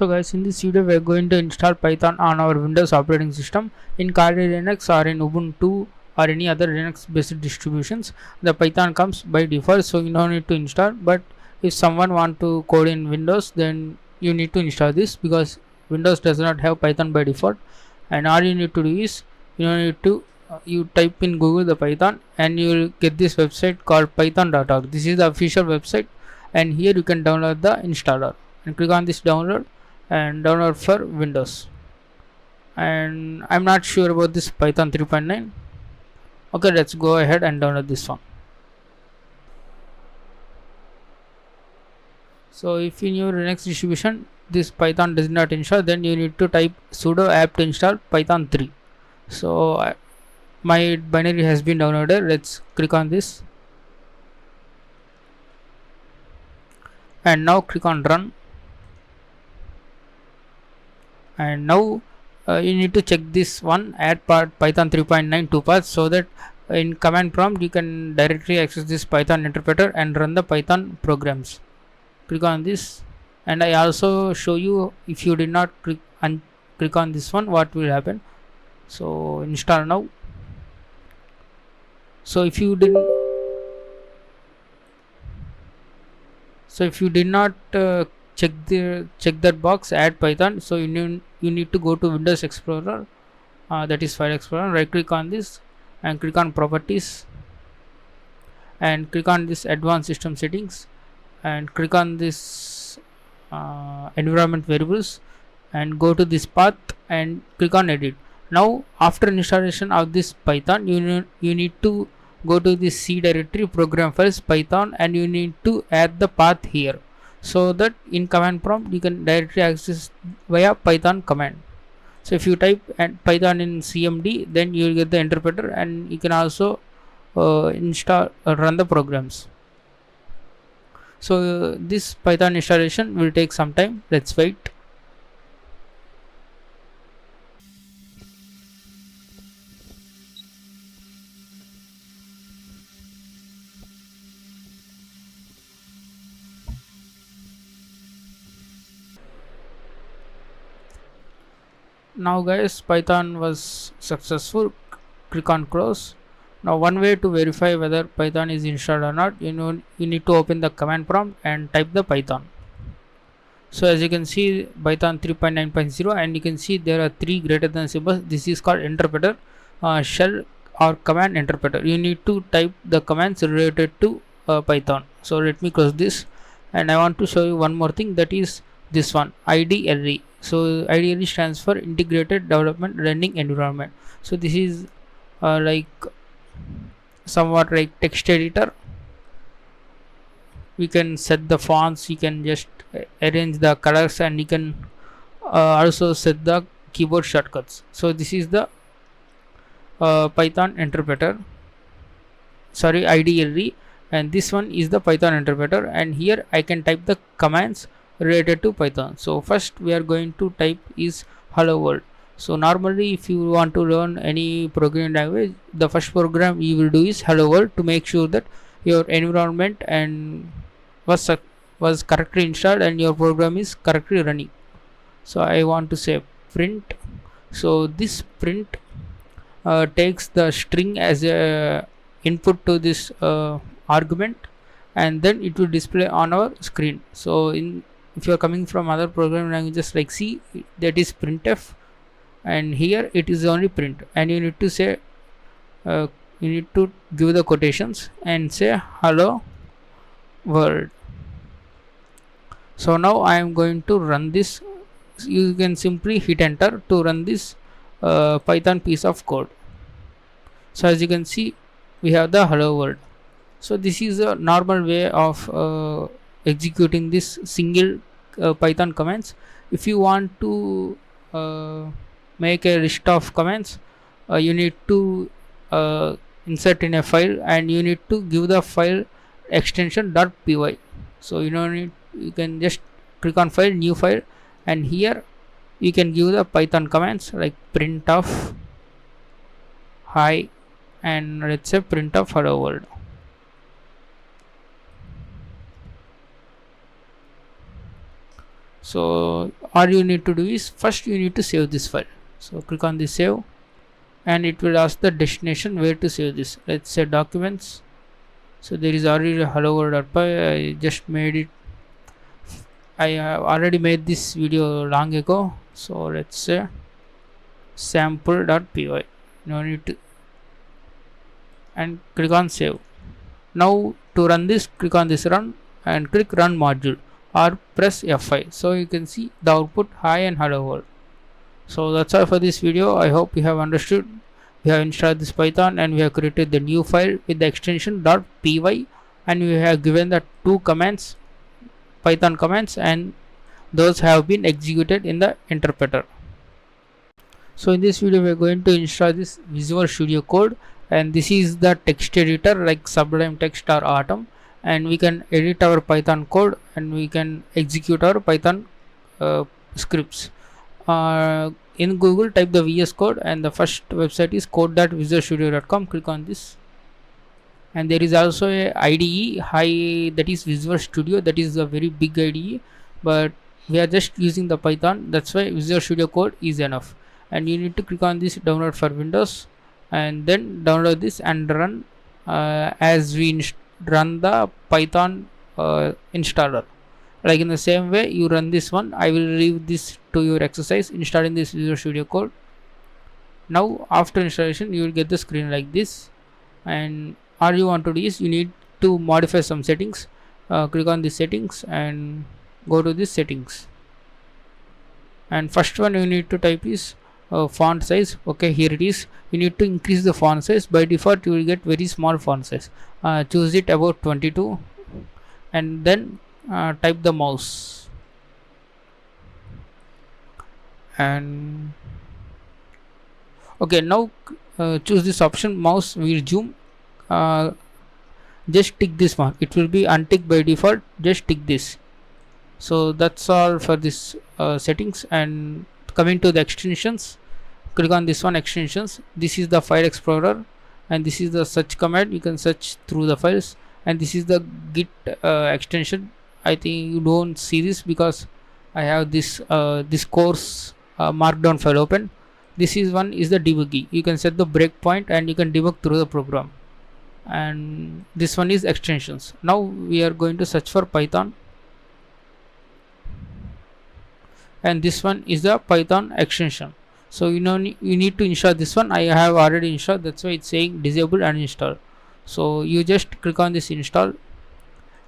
So guys, in this video we are going to install Python on our Windows operating system. In Kali Linux or in Ubuntu or any other Linux based distributions, the Python comes by default, so you don't need to install. But if someone want to code in Windows, then you need to install this, because Windows does not have Python by default. And all you need to do is you type in Google the Python and you will get this website called python.org. This is the official website, and here you can download the installer and click on this download and download for Windows. And I'm not sure about this Python 3.9. Okay, let's go ahead and download this one. So if in your Linux distribution this Python does not install, then you need to type sudo apt install python 3. So my binary has been downloaded. Let's click on this and now click on run. And now you need to check this one, add part python 3.9 Tuples, so that in command prompt you can directly access this Python interpreter and run the Python programs. Click on this, and I also show you if you did not click on this one, what will happen. So install now. So if you did not check that box, add Python, so you need to go to Windows Explorer, that is File Explorer, right click on this and click on Properties and click on this Advanced System Settings and click on this Environment Variables and go to this path and click on Edit. Now after installation of this Python, you need to go to the C directory, program files, Python, and you need to add the path here, so that in command prompt you can directly access via Python command. So if you type Python in CMD, then you will get the interpreter, and you can also run the programs. So this Python installation will take some time. Let's wait. Now guys, Python was successful. Click on close. Now one way to verify whether Python is installed or not, you need to open the command prompt and type the Python. So as you can see, Python 3.9.0, and you can see there are three greater than symbols. This is called interpreter, shell or command interpreter. You need to type the commands related to Python. So let me close this, and I want to show you one more thing, that is this one, IDLE. So IDLE stands for Integrated Development Learning Environment. So this is like somewhat like text editor. We can set the fonts, you can just arrange the colors, and you can also set the keyboard shortcuts. So this is the Python interpreter, sorry, IDLE, and this one is the Python interpreter, and here I can type the commands related to Python. So first we are going to type is hello world. So normally if you want to learn any programming language, the first program you will do is hello world, to make sure that your environment and was correctly installed and your program is correctly running. So I want to say print. So this print takes the string as a input to this argument, and then it will display on our screen. So if you are coming from other programming languages like C, that is printf, and here it is only print, and you need to say you need to give the quotations and say hello world. So now I am going to run this. You can simply hit enter to run this Python piece of code. So as you can see, we have the hello world. So this is a normal way of executing this single Python commands. If you want to make a list of commands, you need to insert in a file, and you need to give the file extension .py. So you can just click on file, new file, and here you can give the Python commands like printf hi, and let's say printf hello world. So all you need to do is first you need to save this file. So click on the save, and it will ask the destination where to save this. Let's say documents. So there is already a hello world.py. I just made it. I have already made this video long ago. So let's say sample.py. No need to, and click on save. Now to run this, click on this run and click run module or press F5. So you can see the output hi and hello world. So that's all for this video. I hope you have understood. We have installed this Python and we have created the new file with the extension .py, and we have given the two commands, Python commands, and those have been executed in the interpreter. So in this video we are going to install this Visual Studio Code, and this is the text editor like Sublime Text or Atom, and we can edit our Python code and we can execute our Python scripts. In Google, type the VS Code, and the first website is code.visualstudio.com. Click on this, and there is also a IDE that is Visual Studio. That is a very big IDE, but we are just using the Python, that's why Visual Studio Code is enough. And you need to click on this download for Windows, and then download this and run as we run the Python installer. Like in the same way you run this one. I will leave this to your exercise, installing this Visual Studio Code. Now after installation you will get the screen like this, and all you want to do is you need to modify some settings. Click on the settings and go to this settings, and first one you need to type is font size. Okay, here it is. You need to increase the font size. By default you will get very small font size. Choose it about 22, and then type the mouse, and okay, now choose this option mouse wheel zoom. Just tick this one, it will be unticked by default, just tick this. So that's all for this settings. And coming to the extensions, click on this one, extensions. This is the file explorer, and this is the search command. You can search through the files, and this is the git extension. I think you don't see this because I have this this course markdown file open. This is one is the debugging. You can set the breakpoint and you can debug through the program. And this one is extensions. Now we are going to search for Python, and this one is the Python extension. So you know you need to install this one. I have already installed, that's why it's saying disable and install. So you just click on this install,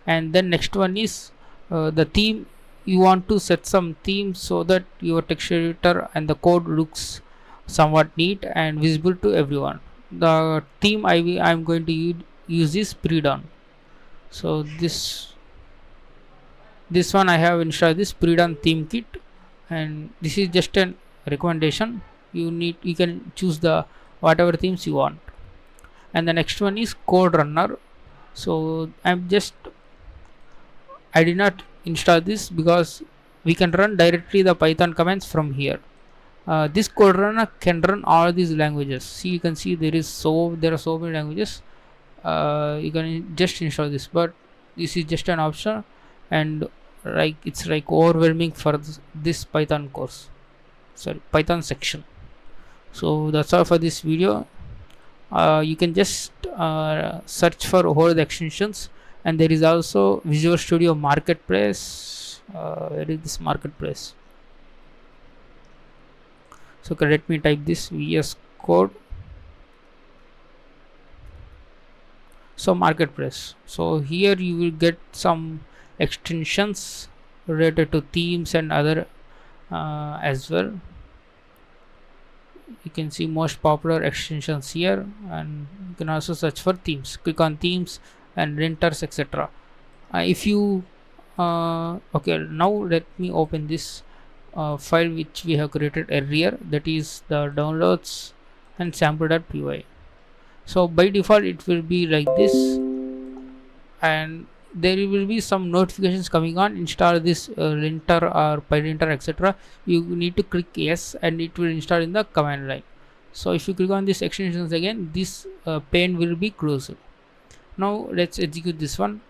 and then next one is the theme. You want to set some themes so that your text editor and the code looks somewhat neat and visible to everyone. The theme I'm going to use is pre-dawn. So this one I have installed this pre-dawn theme kit, and this is just a recommendation. You can choose the whatever themes you want. And the next one is code runner. So I did not install this because we can run directly the Python commands from here. This code runner can run all these languages. See, you can see there are so many languages. You can just install this, but this is just an option, and it's like overwhelming for this Python course, sorry, Python section. So that's all for this video. You can just search for all the extensions, and there is also Visual Studio Marketplace. Where is this marketplace? So let me type this VS Code. So marketplace. So here you will get some extensions related to themes and other as well. You can see most popular extensions here, and you can also search for themes. Click on themes and renters, etc. If you okay, now let me open this file which we have created earlier, that is the downloads and sample.py. So by default it will be like this, and there will be some notifications coming on. Install this linter or pylinter, etc. You need to click yes, and it will install in the command line. So if you click on this extensions again, this pane will be closed. Now let's execute this one.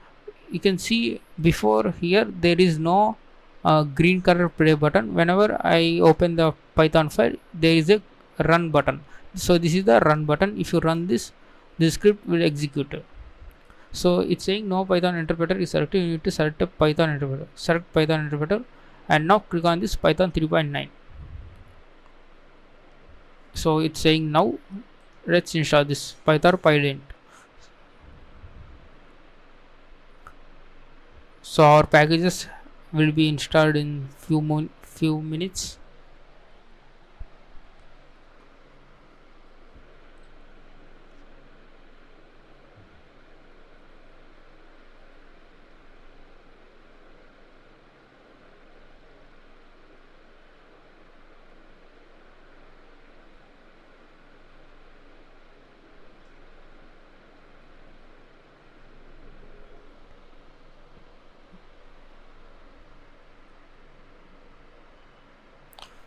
You can see before here there is no green color play button. Whenever I open the Python file, there is a run button. So this is the run button. If you run this, the script will execute. So it's saying no Python interpreter is selected. You need to select a Python interpreter. Select Python interpreter, and now click on this Python 3.9. So it's saying now let's install this Python pylint. So our packages will be installed in few minutes.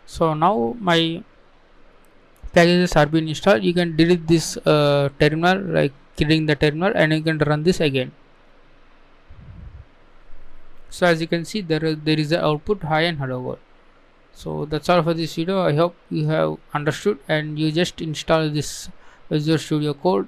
So now my packages are being installed. You can delete this terminal, like killing the terminal, and you can run this again. So as you can see, there is a output hi and hello world. So that's all for this video. I hope you have understood, and you just install this Visual Studio Code.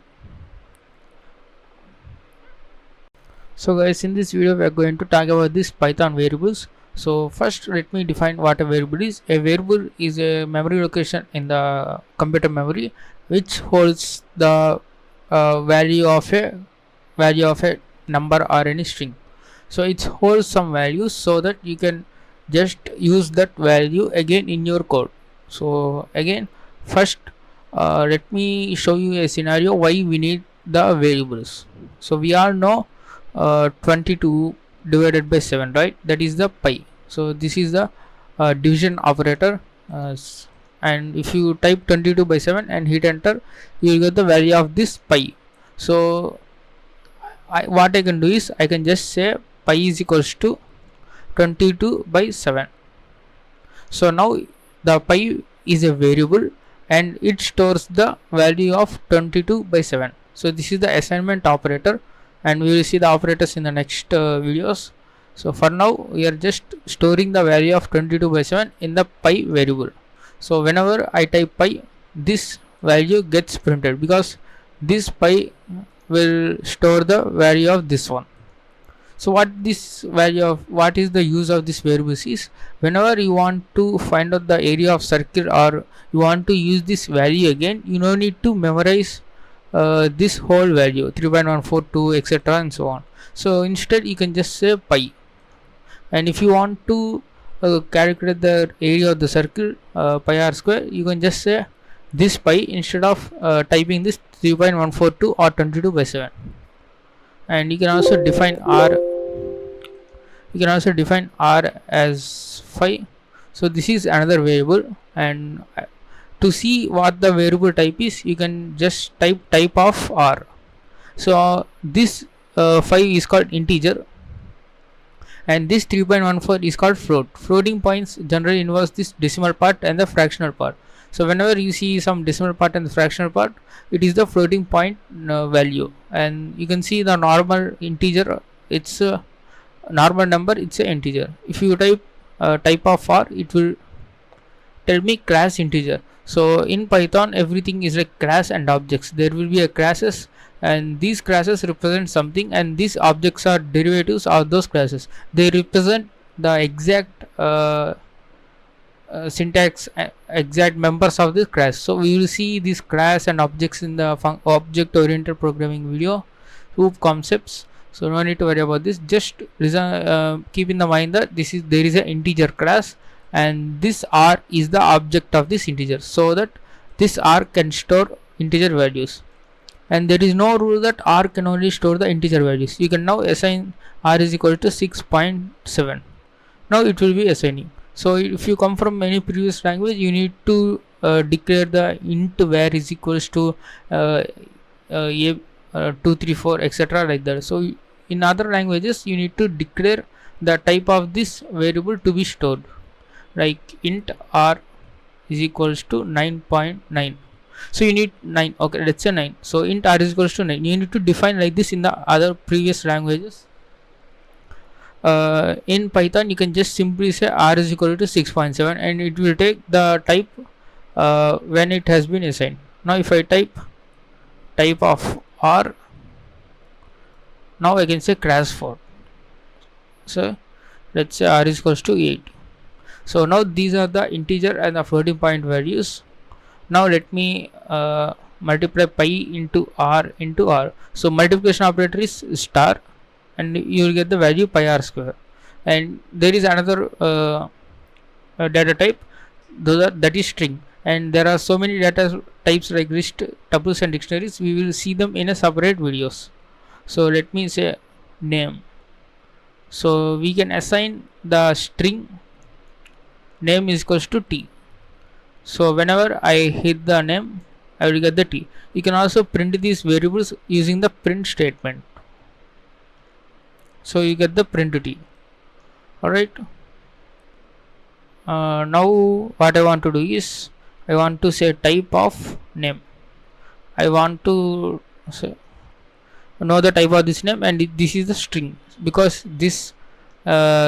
So guys, in this video we are going to talk about this Python variables. So first let me define what a variable is. A variable is a memory location in the computer memory which holds the value of a number or any string. So it holds some values so that you can just use that value again in your code. So again, first let me show you a scenario why we need the variables. So we all know 22 divided by 7, right? That is the pi. So this is the division operator, and if you type 22 by 7 and hit enter, you will get the value of this pi. So what I can do is I can just say pi is equals to 22 by 7. So now the pi is a variable and it stores the value of 22 by 7. So this is the assignment operator, and we will see the operators in the next videos. So for now we are just storing the value of 22 by 7 in the pi variable. So whenever I type pi, this value gets printed because this pi will store the value of this one. So what is the use of this variables is, whenever you want to find out the area of circle or you want to use this value again, you don't need to memorize this whole value 3.142 etc and so on. So instead you can just say pi, and if you want to calculate the area of the circle pi r square, you can just say this pi instead of typing this 3.142 or 22 by 7. And you can also define r as phi. So this is another variable, and to see what the variable type is, you can just type of r. So this phi is called integer, and this 3.14 is called float. Floating points generally involves this decimal part and the fractional part. So whenever you see some decimal part and the fractional part, it is the floating point value. And you can see the normal integer, it's a normal number, it's an integer. If you type type of r, it will tell me class integer. So in Python everything is like class and objects. There will be a classes, and these classes represent something, and these objects are derivatives of those classes. They represent the exact syntax, exact members of this class. So we will see this class and objects in the object oriented programming video, loop concepts. So no need to worry about this. Just listen, keep in the mind that there is an integer class, and this r is the object of this integer, so that this r can store integer values. And there is no rule that r can only store the integer values. You can now assign r is equal to 6.7. Now it will be assigning. So if you come from any previous language, you need to declare the int var is equals to 234 etc like that. So in other languages you need to declare the type of this variable to be stored, like int r is equals to 9.9. So you need 9. Okay, let's say 9. So int r is equals to 9. You need to define like this in the other previous languages. in Python you can just simply say r is equal to 6.7 and it will take the type when it has been assigned. Now if I type of r, now I can say crash 4. So let's say r is equals to 8. So now these are the integer and the floating point values. Now let me multiply pi into r into r. So multiplication operator is star and you will get the value pi r square. And there is another data type, that is string, and there are so many data types like list, tuples and dictionaries. We will see them in a separate videos. So let me say name. So we can assign the string name is equals to t. So whenever I hit the name, I will get the t. You can also print these variables using the print statement. So you get the print t. Alright. Now what I want to do is I want to say type of name. I want to say know the type of this name, and this is the string, because this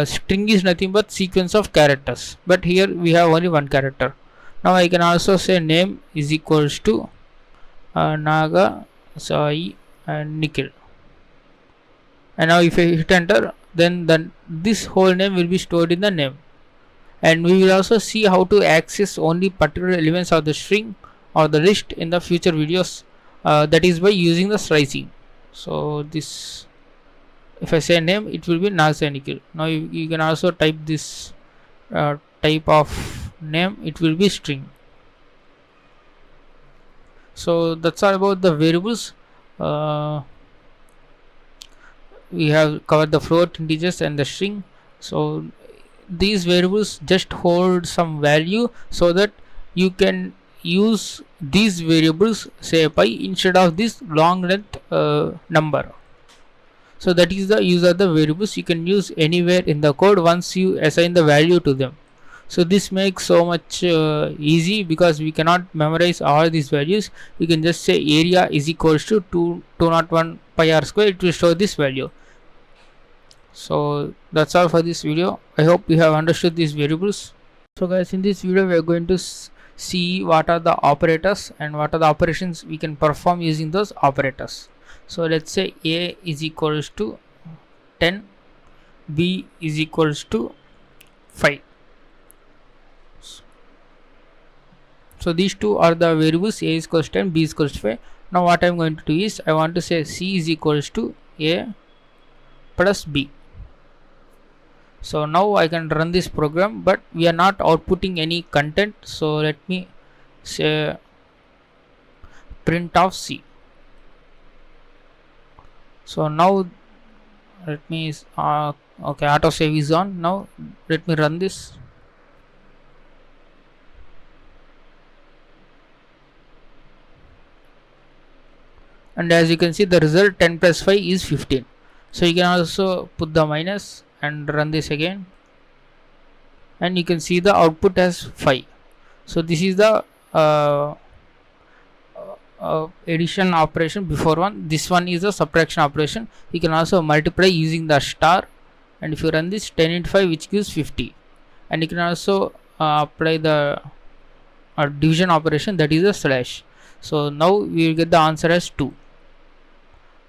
string is nothing but sequence of characters, but here we have only one character. Now I can also say name is equals to Naga, Sai and Nikhil, and now if I hit enter, then this whole name will be stored in the name. And we will also see how to access only particular elements of the string or the list in the future videos, that is by using the slicing. So this, if I say name, it will be Naga and Nikhil. Now you can also type this type of name, it will be string. So that's all about the variables. We have covered the float, integers and the string. So these variables just hold some value so that you can use these variables, say pi, instead of this long length number. So that is the use of the variables. You can use anywhere in the code once you assign the value to them. So this makes so much easy, because we cannot memorize all these values. You can just say area is equals to 201 pi r square, it will show this value. So that's all for this video. I hope you have understood these variables. So guys, in this video we are going to see what are the operators and what are the operations we can perform using those operators. So let's say a is equals to 10, b is equals to 5. So these two are the variables, a is equals to 10, b is equals to 5. Now what I am going to do is I want to say c is equals to a plus b. So now I can run this program, but we are not outputting any content. So let me say print of c. So now let me okay, autosave is on. Now let me run this. And as you can see, the result 10 plus 5 is 15. So you can also put the minus and run this again, and you can see the output as 5. So this is the addition operation before one. This one is the subtraction operation. You can also multiply using the star, and if you run this 10 into 5, which gives 50. And you can also apply the division operation, that is a slash. So now we will get the answer as 2.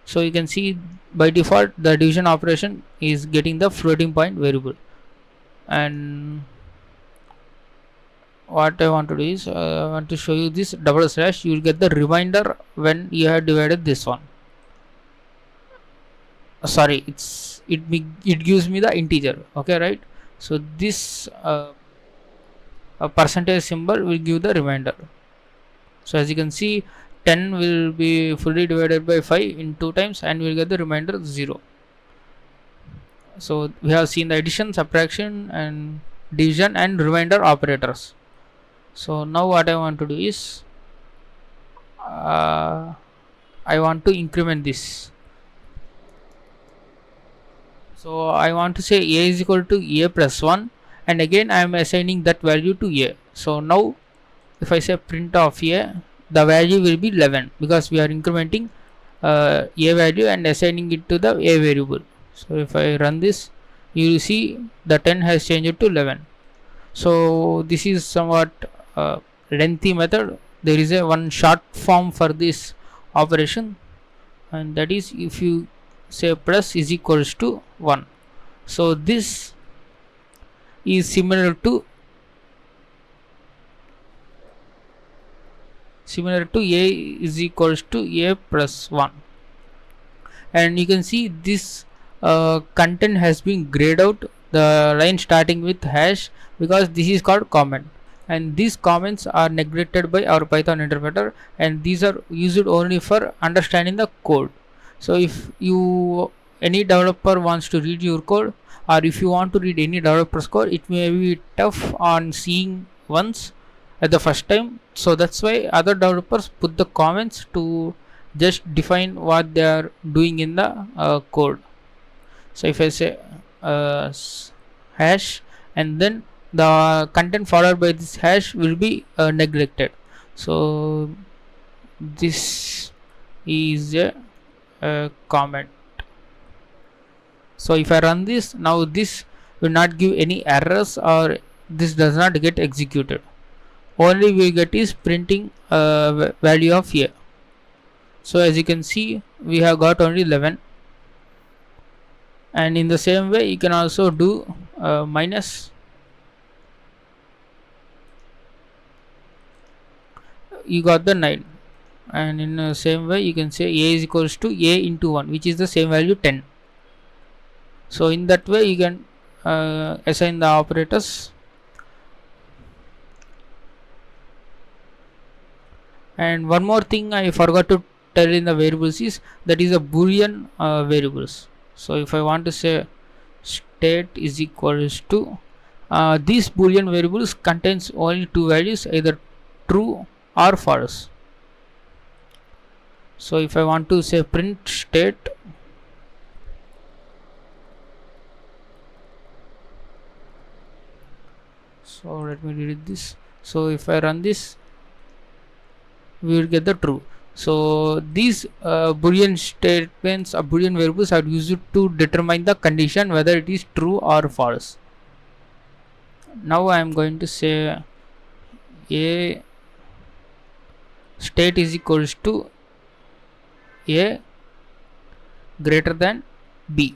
So you can see by default the division operation is getting the floating point variable. And what I want to do is I want to show you this double slash. You will get the remainder when you have divided this one. Sorry, it gives me the integer. Okay, right? So this a percentage symbol will give the remainder. So as you can see, 10 will be fully divided by 5 in 2 times, and we will get the remainder 0. So we have seen the addition, subtraction and division and remainder operators. So now what I want to do is I want to increment this. So I want to say a is equal to a plus 1, and again I am assigning that value to a. So now if I say print of a, the value will be 11, because we are incrementing a value and assigning it to the a variable. So if I run this, you will see the 10 has changed to 11. So this is somewhat lengthy method. There is a one short form for this operation, and that is if you say plus is equals to 1. So this is similar to a is equals to a plus 1, and you can see this content has been grayed out, the line starting with hash, because this is called comment, and these comments are neglected by our Python interpreter, and these are used only for understanding the code. So if you any developer wants to read your code, or if you want to read any developer's code, it may be tough on seeing once at the first time. So that's why other developers put the comments to just define what they are doing in the code. So if I say hash, and then the content followed by this hash will be neglected. So this is a comment. So if I run this now, this will not give any errors, or this does not get executed. Only we get is printing value of a. So as you can see, we have got only 11, and in the same way you can also do minus. You got the 9, and in the same way you can say a is equals to a into 1, which is the same value 10. So in that way you can assign the operators. And one more thing I forgot to tell in the variables is that is a boolean variables. So if I want to say state is equals to these boolean variables contains only two values, either true or false. So if I want to say print state, so let me read this. So if I run this, we will get the true. So these boolean statements or boolean variables are used to determine the condition whether it is true or false. Now I am going to say a state is equals to a greater than b.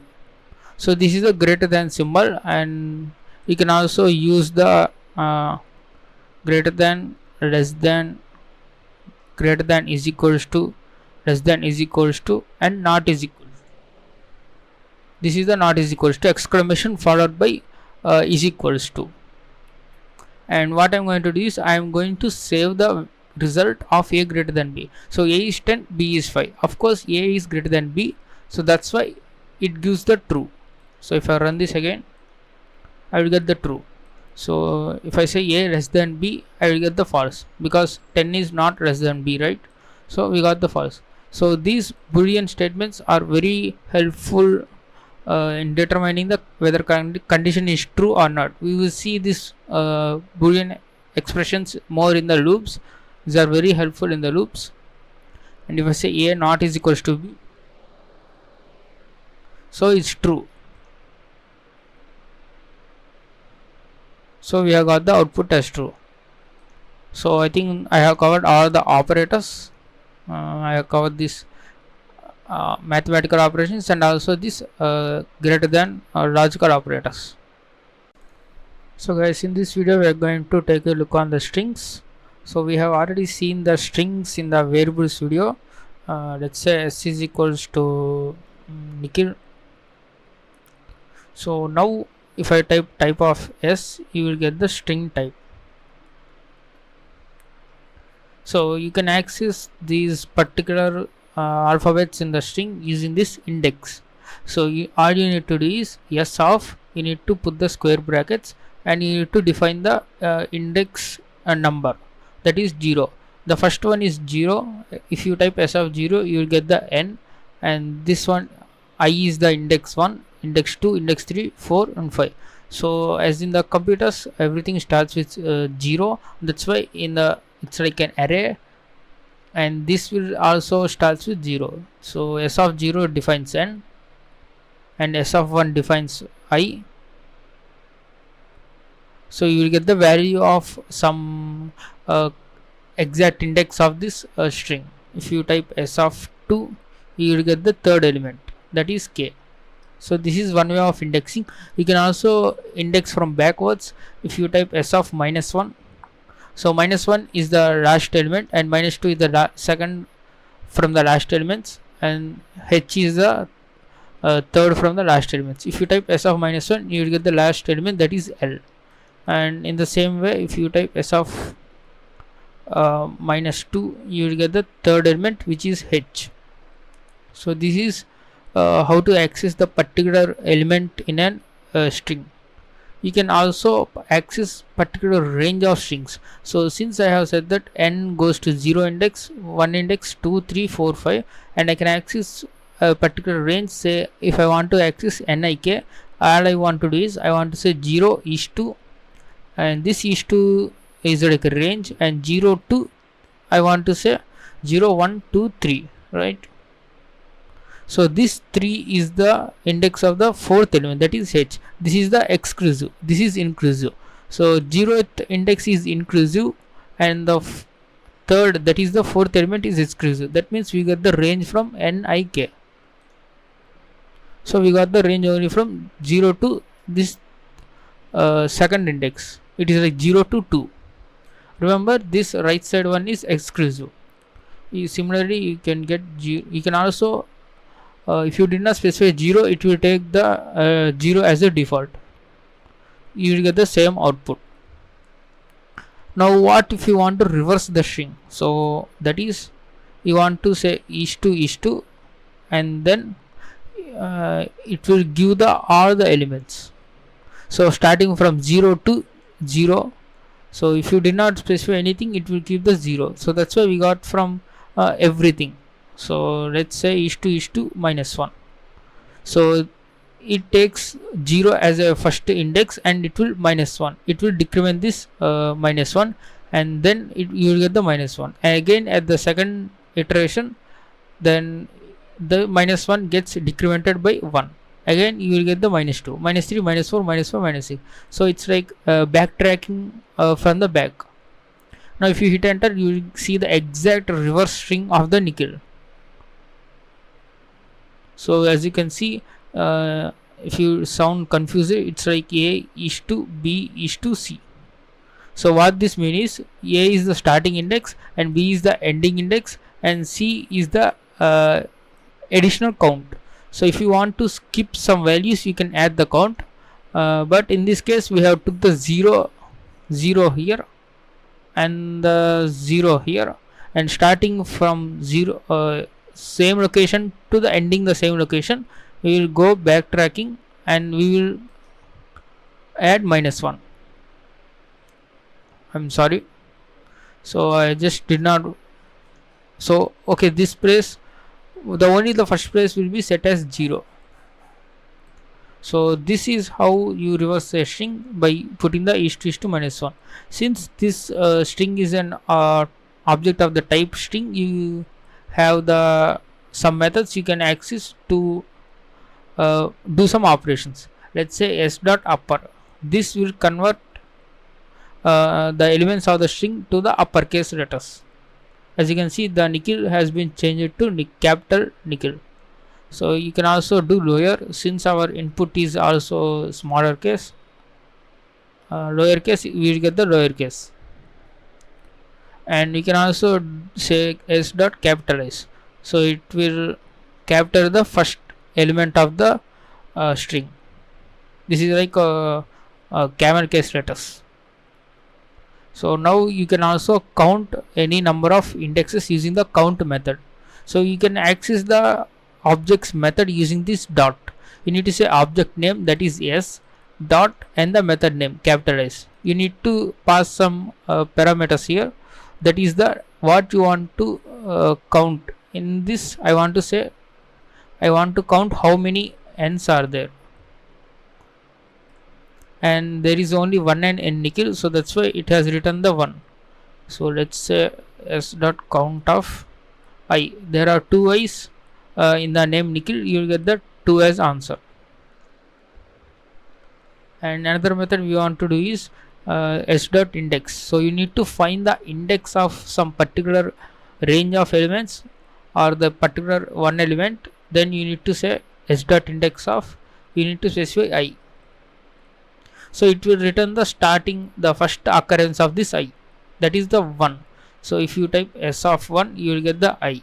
So this is a greater than symbol, and you can also use the greater than, less than, greater than is equals to, less than is equals to, and not is equals to. This is the not is equals to exclamation followed by is equals to. And what I am going to do is I am going to save the result of a greater than b. So a is 10, b is 5. Of course a is greater than b, so that's why it gives the true. So if I run this again, I will get the true. So if I say a less than b, I will get the false, because 10 is not less than b, right? So we got the false. So these boolean statements are very helpful in determining the whether condition is true or not. We will see this boolean expressions more in the loops. These are very helpful in the loops. And if I say a not is equals to b, so it's true. So we have got the output as true. So I think I have covered all the operators. I have covered this mathematical operations, and also this greater than logical operators. So guys, in this video we are going to take a look on the strings. So we have already seen the strings in the variables video. Let's say s is equals to Nikhil. So now if I type of s, you will get the string type. So you can access these particular alphabets in the string using this index. So all you need to do is s of, you need to put the square brackets, and you need to define the index number, that is 0. The first one is 0. If you type s of 0, you will get the n, and this one I is the index 1, index 2, index 3, 4 and 5. So as in the computers, everything starts with 0. That's why in the it's like an array, and this will also starts with 0. So s of 0 defines n, and s of 1 defines I, so you will get the value of some exact index of this string. If you type s of 2, you will get the third element, that is k. So this is one way of indexing. You can also index from backwards. If you type s of -1, so -1 is the last element and -2 is the second from the last elements, and h is the third from the last elements. If you type s of -1, you will get the last element, that is L. And in the same way, if you type s of -2, you will get the third element, which is H. So this is how to access the particular element in an string. You can also access particular range of strings. So since I have said that n goes to 0 index, 1 index, 2, 3, 4, 5, and I can access a particular range. Say if I want to access nik, all I want to do is I want to say 0 is to, and this is to is like a range, and 0 to I want to say 0, 1, 2, 3, right? So this 3 is the index of the fourth element, that is h. This is the exclusive, this is inclusive. So 0th index is inclusive, and the third, that is the fourth element, is exclusive. That means we got the range from nik. So we got the range only from 0 to this second index. It is like 0 to 2. Remember, this right side one is exclusive. Similarly, you can get you can also if you did not specify 0, it will take the 0 as a default. You will get the same output. Now what if you want to reverse the string? So that is, you want to say is to, and then it will give the all the elements. So starting from 0 to 0. So if you did not specify anything, it will keep the 0. So that's why we got from everything. So let's say is to -1. So it takes 0 as a first index, and it will -1. It will decrement this -1, and then you will get the -1. And again at the second iteration, then the -1 gets decremented by 1. Again you will get the -2, -3, -4, -5, -6. So it's like backtracking from the back. Now if you hit enter, you will see the exact reverse string of the nickel. So as you can see, if you sound confused, it's like A is to B is to C. So what this means is A is the starting index, and B is the ending index, and C is the additional count. So if you want to skip some values, you can add the count, but in this case we have took the 0 here and the 0 here, and starting from 0 same location to the ending the same location, we will go backtracking and we will add -1. I'm sorry, so I just did not. So okay, this place, the first place will be set as 0. So this is how you reverse a string, by putting the is to -1. Since this string is an object of the type string, you have the some methods you can access to do some operations. Let's say s dot upper. This will convert the elements of the string to the uppercase letters. As you can see, the nickel has been changed to capital nickel. So you can also do lower, since our input is also smaller case, lowercase, we will get the lowercase. And you can also say s dot capitalize, so it will capture the first element of the string. This is like a camel case letters. So now you can also count any number of indexes using the count method. So you can access the objects method using this dot. You need to say object name, that is s, dot, and the method name, capitalize. You need to pass some parameters here, that is the what you want to count. In this I want to say I want to count how many n's are there, and there is only one n in nickel, so that's why it has written the 1. So let's say s dot count of I. There are 2 i's in the name nickel, you will get the 2 as answer. And another method we want to do is s dot index. So you need to find the index of some particular range of elements or the particular one element. Then you need to say s dot index of, you need to specify I. So it will return the starting, the first occurrence of this I, that is the 1. So if you type s of 1, you will get the I.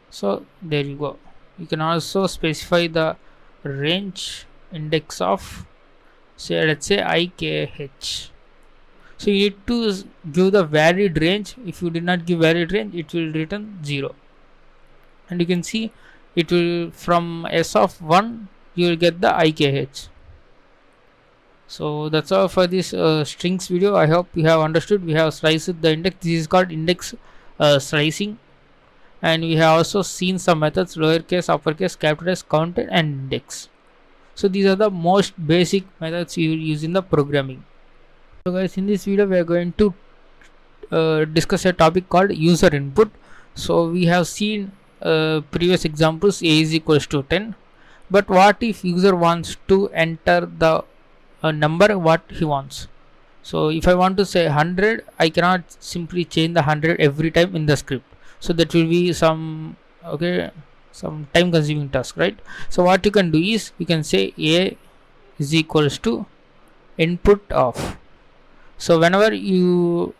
So there you go. You can also specify the range index of, say, let's say IKH. So you need to give the varied range. If you did not give varied range, it will return 0. And you can see it will, from s of 1 you will get the IKH. So that's all for this strings video. I hope you have understood. We have sliced the index. This is called index slicing. And we have also seen some methods: lowercase, uppercase, capitalize, counter, and index. So these are the most basic methods you use in the programming. So guys, in this video we are going to discuss a topic called user input. So we have seen previous examples, a is equals to 10, but what if user wants to enter the number what he wants? So if I want to say 100, I cannot simply change the 100 every time in the script. So that will be some time consuming task, right? So what you can do is, you can say a is equals to input of. So whenever you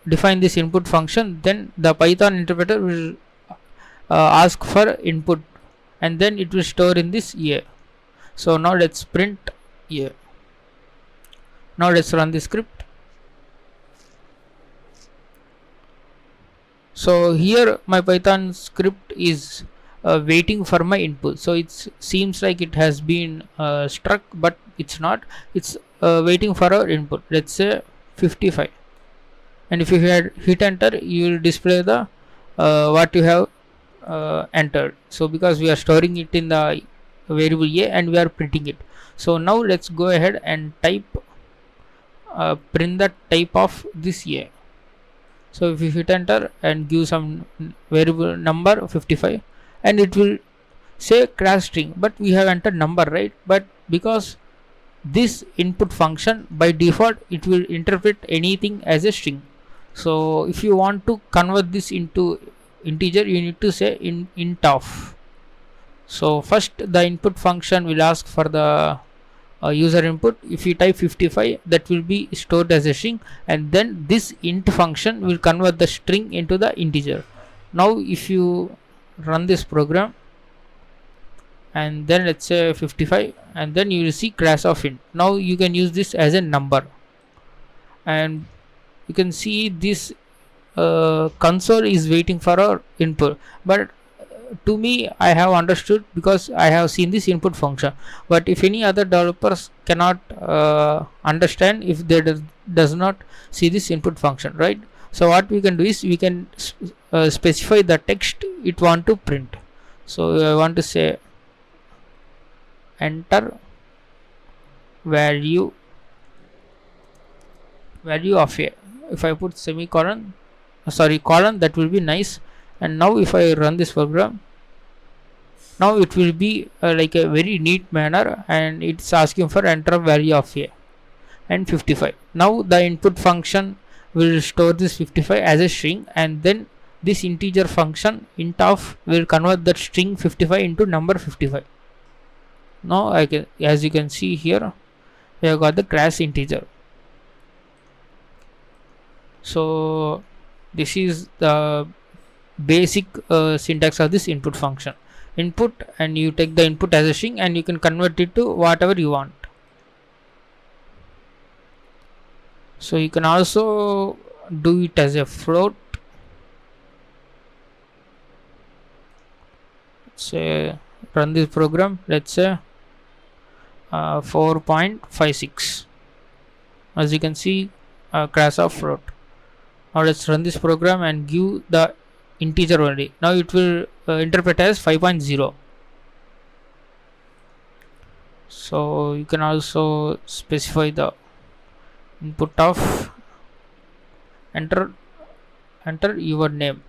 define this input function, then the Python interpreter will ask for input, and then it will store in this a. So now let's print a. Now let's run the script. So here my Python script is waiting for my input. So it seems like it has been struck, but it's not. It's waiting for our input. Let's say 55, and if you hit enter, you will display the what you have entered. So because we are storing it in the variable a and we are printing it. So now let's go ahead and type print the type of this a. So if you hit enter and give some variable number 55, and it will say class string, but we have entered number, right? But because this input function by default, it will interpret anything as a string. So if you want to convert this into integer, you need to say int of. So first the input function will ask for the user input. If you type 55, that will be stored as a string, and then this int function will convert the string into the integer. Now if you run this program, and then let's say 55, and then you will see class of int. Now you can use this as a number, and you can see this console is waiting for our input. But to me, I have understood because I have seen this input function. But if any other developers cannot understand if they does not see this input function, right? So what we can do is, we can specify the text it want to print. So I want to say enter value of a. If I put semicolon, colon, that will be nice. And now if I run this program, now it will be like a very neat manner, and it's asking for enter value of a and 55. Now the input function will store this 55 as a string, and then this integer function int of will convert that string 55 into number 55. Now I can, as you can see here, we have got the class integer. So this is the basic syntax of this input function. Input, and you take the input as a string, and you can convert it to whatever you want. So you can also do it as a float. Say run this program, let's say 4.56. as you can see, class of float. Now let's run this program and give the integer only. Now it will interpret as 5.0. So you can also specify the input of enter your name.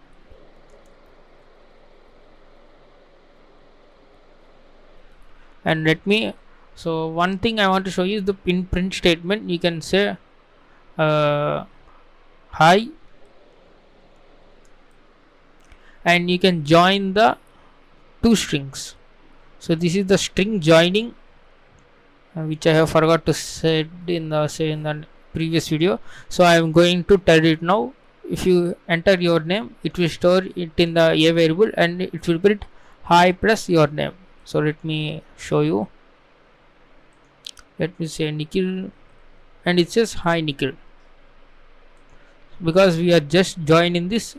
And let me, so one thing I want to show you is the print statement. You can say hi, and you can join the two strings. So this is the string joining, which I have forgot to say in the previous video. So I am going to tell it now. If you enter your name, it will store it in the a variable, and it will print hi plus your name. So let me show you. Let me say Nikhil, and it says hi Nikhil, because we are just joining this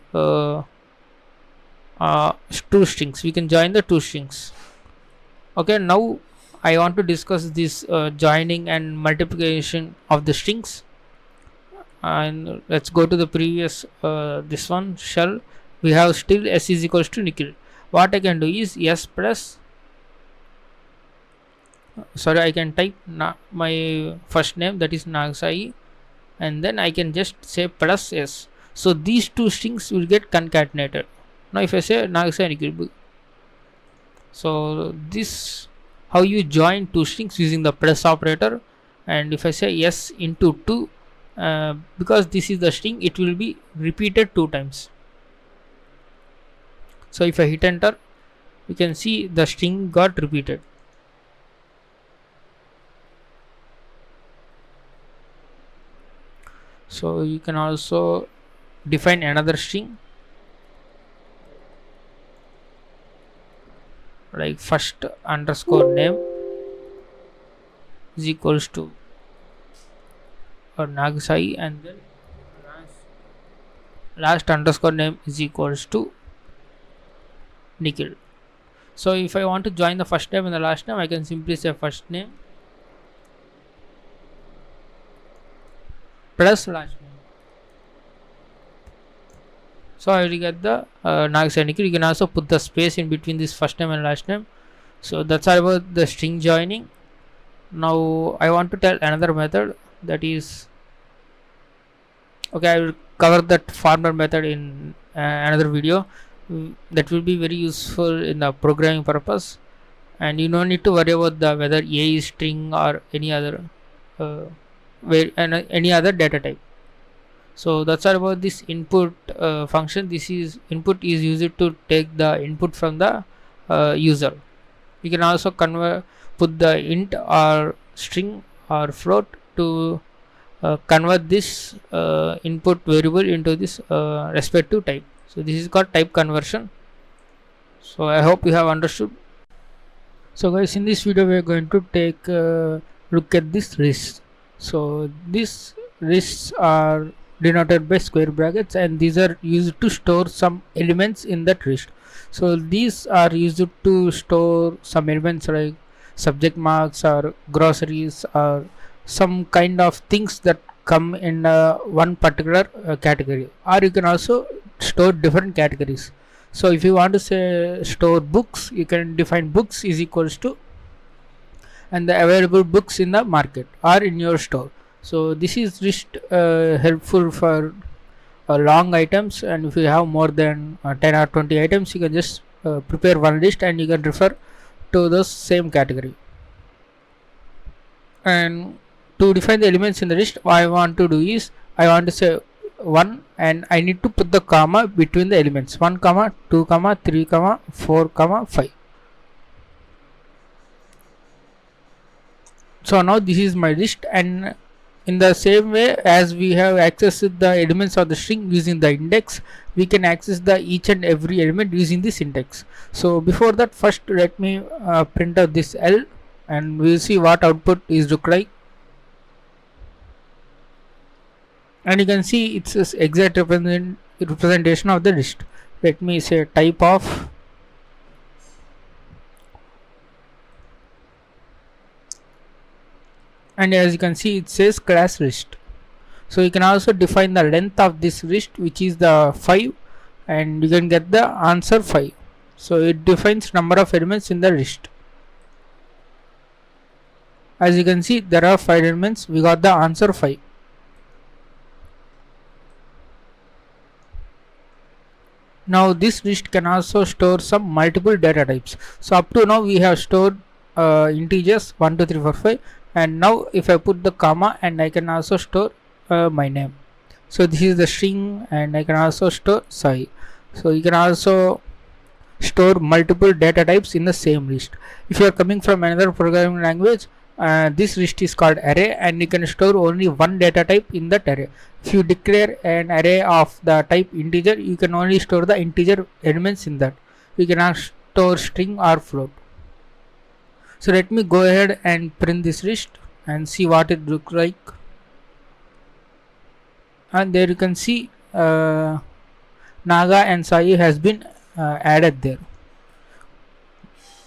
two strings. We can join the two strings. Okay, now I want to discuss this joining and multiplication of the strings. And let's go to the previous this one shell. We have still s is equals to Nikhil. What I can do is s plus, sorry, I can type my first name, that is Nagsai, and then I can just say plus s. So these two strings will get concatenated. Now if I say Nagsai Nikhil, so this how you join two strings using the plus operator. And if I say s into 2, because this is the string, it will be repeated 2 times. So if I hit enter, you can see the string got repeated. So you can also define another string, like first underscore name is equals to Nagsai, and then last underscore name is equals to Nikhil. So if I want to join the first name and the last name, I can simply say first name plus last name. So I will get the Nagsai Nikhil. You can also put the space in between this first name and last name. So that's all about the string joining. Now I want to tell another method, that is, okay, I will cover that former method in another video. That will be very useful in the programming purpose, and you don't need to worry about the whether a is string or any other any other data type. So that's all about this input function. This is input is used to take the input from the user. You can also put the int or string or float to convert this input variable into this respective type. So this is called type conversion. So I hope you have understood. So guys, in this video we are going to take a look at this list. So these lists are denoted by square brackets, and these are used to store some elements in that list. So these are used to store some elements like subject marks or groceries or some kind of things that come in one particular category, or you can also store different categories. So if you want to say store books, you can define books is equals to and the available books in the market or in your store. So this is just helpful for long items, and if you have more than 10 or 20 items, you can just prepare one list and you can refer to the same category. And to define the elements in the list, what I want to do is I want to say 1, and I need to put the comma between the elements 1 comma 2 comma 3 comma 4 comma 5. So now this is my list, and in the same way as we have accessed the elements of the string using the index, we can access the each and every element using this index. So before that, first let me print out this L, and we'll see what output is look like. And you can see it's this exact representation of the list. Let me say type of and as you can see it says class list. So you can also define the length of this list, which is the 5, and you can get the answer 5. So it defines number of elements in the list. As you can see, there are 5 elements. We got the answer 5. Now this list can also store some multiple data types. So up to now we have stored integers 1 2 3 4 5, and now if I put the comma, and I can also store my name. So this is the string, and I can also store Sai. So you can also store multiple data types in the same list. If you are coming from another programming language, this list is called array, and you can store only one data type in that array. If you declare an array of the type integer, you can only store the integer elements in that. You cannot store string or float. So let me go ahead and print this list and see what it looks like. And there you can see Naga and Sai has been added there.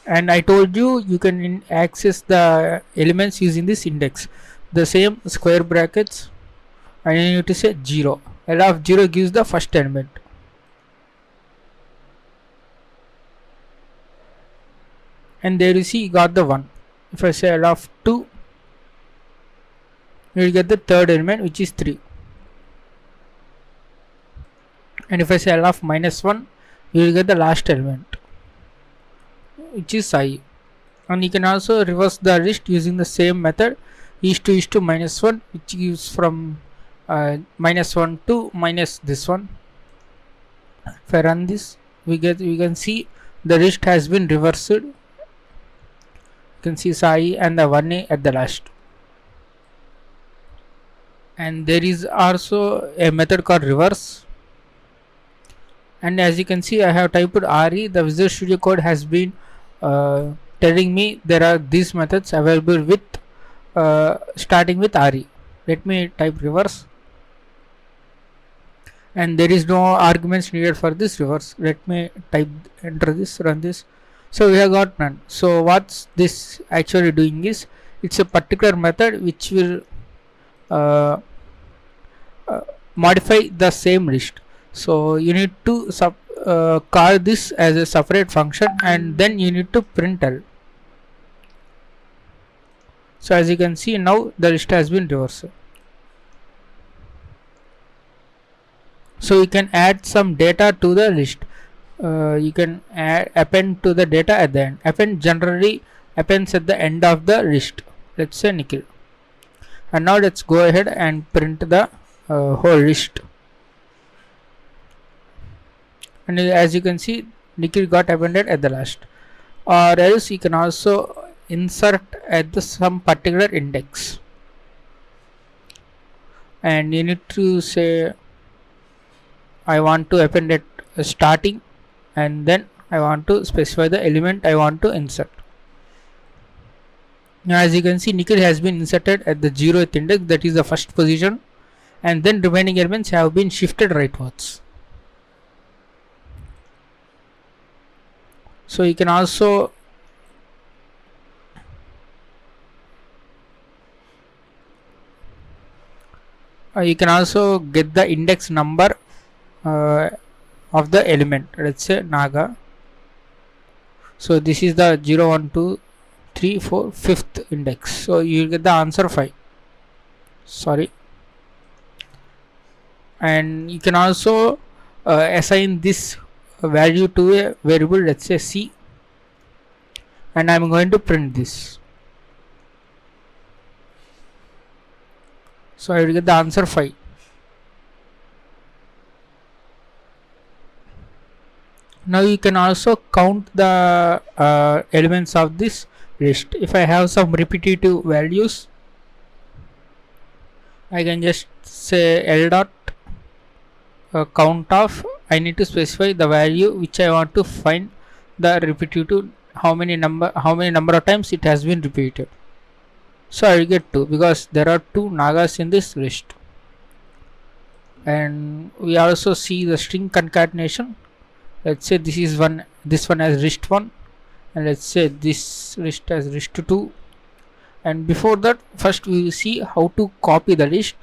And I told you can access the elements using this index. The same square brackets, and you need to say 0. L of 0 gives the first element. And there you see you got the 1. If I say L of 2, you will get the third element, which is 3. And if I say L of minus 1, you will get the last element, which is I. And you can also reverse the list using the same method, is to minus 1, which gives from minus 1 to minus this one. If I run this, we can see the list has been reversed. You can see Sai and the 1A at the last. And there is also a method called reverse. And as you can see, I have typed RE. The Visual Studio Code has been telling me there are these methods available with starting with RE. Let me type reverse, and there is no arguments needed for this reverse. Let me enter this, run this. So we have got none. So what's this actually doing is, it's a particular method which will modify the same list. So you need to call this as a separate function, and then you need to print L. So as you can see, now the list has been reversed. So you can add some data to the list. You can append to the data at the end. Append generally appends at the end of the list. Let's say Nikhil. And now let's go ahead and print the whole list. And as you can see, Nikhil got appended at the last. Or else you can also insert at the some particular index, and you need to say I want to append at starting, and then I want to specify the element I want to insert. Now as you can see, Nikhil has been inserted at the 0th index, that is the first position, and then remaining elements have been shifted rightwards. So you can also get the index number of the element. Let's say Naga. So this is the 0 1 2 3 4 5th index. So you will get the answer 5. Sorry. And you can also assign this value to a variable, let's say C, and I'm going to print this. So I will get the answer 5. Now you can also count the elements of this list. If I have some repetitive values, I can just say L dot count of, I need to specify the value which I want to find the repetitive, how many number of times it has been repeated. So I will get 2 because there are 2 Nagas in this list. And we also see the string concatenation. Let's say this one has list 1, and let's say this list has list 2. And before that, first we will see how to copy the list.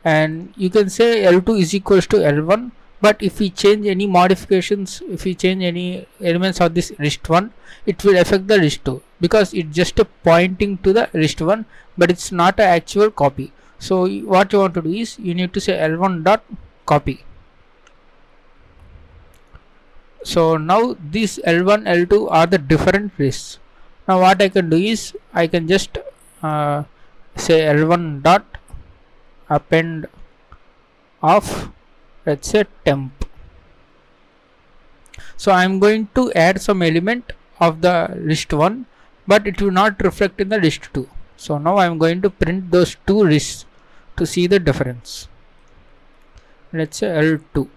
And you can say L2 is equals to L1, but if we change any modifications, if we change any elements of this list 1, it will affect the list 2, because it's just a pointing to the list 1, but it's not an actual copy. So what you want to do is, you need to say L1 dot copy. So now these L1 L2 are the different lists. Now what I can do is I can just say L1 dot append of, let's say, temp. So I am going to add some element of the list 1, but it will not reflect in the list 2. So now I am going to print those two lists to see the difference. Let's say L2.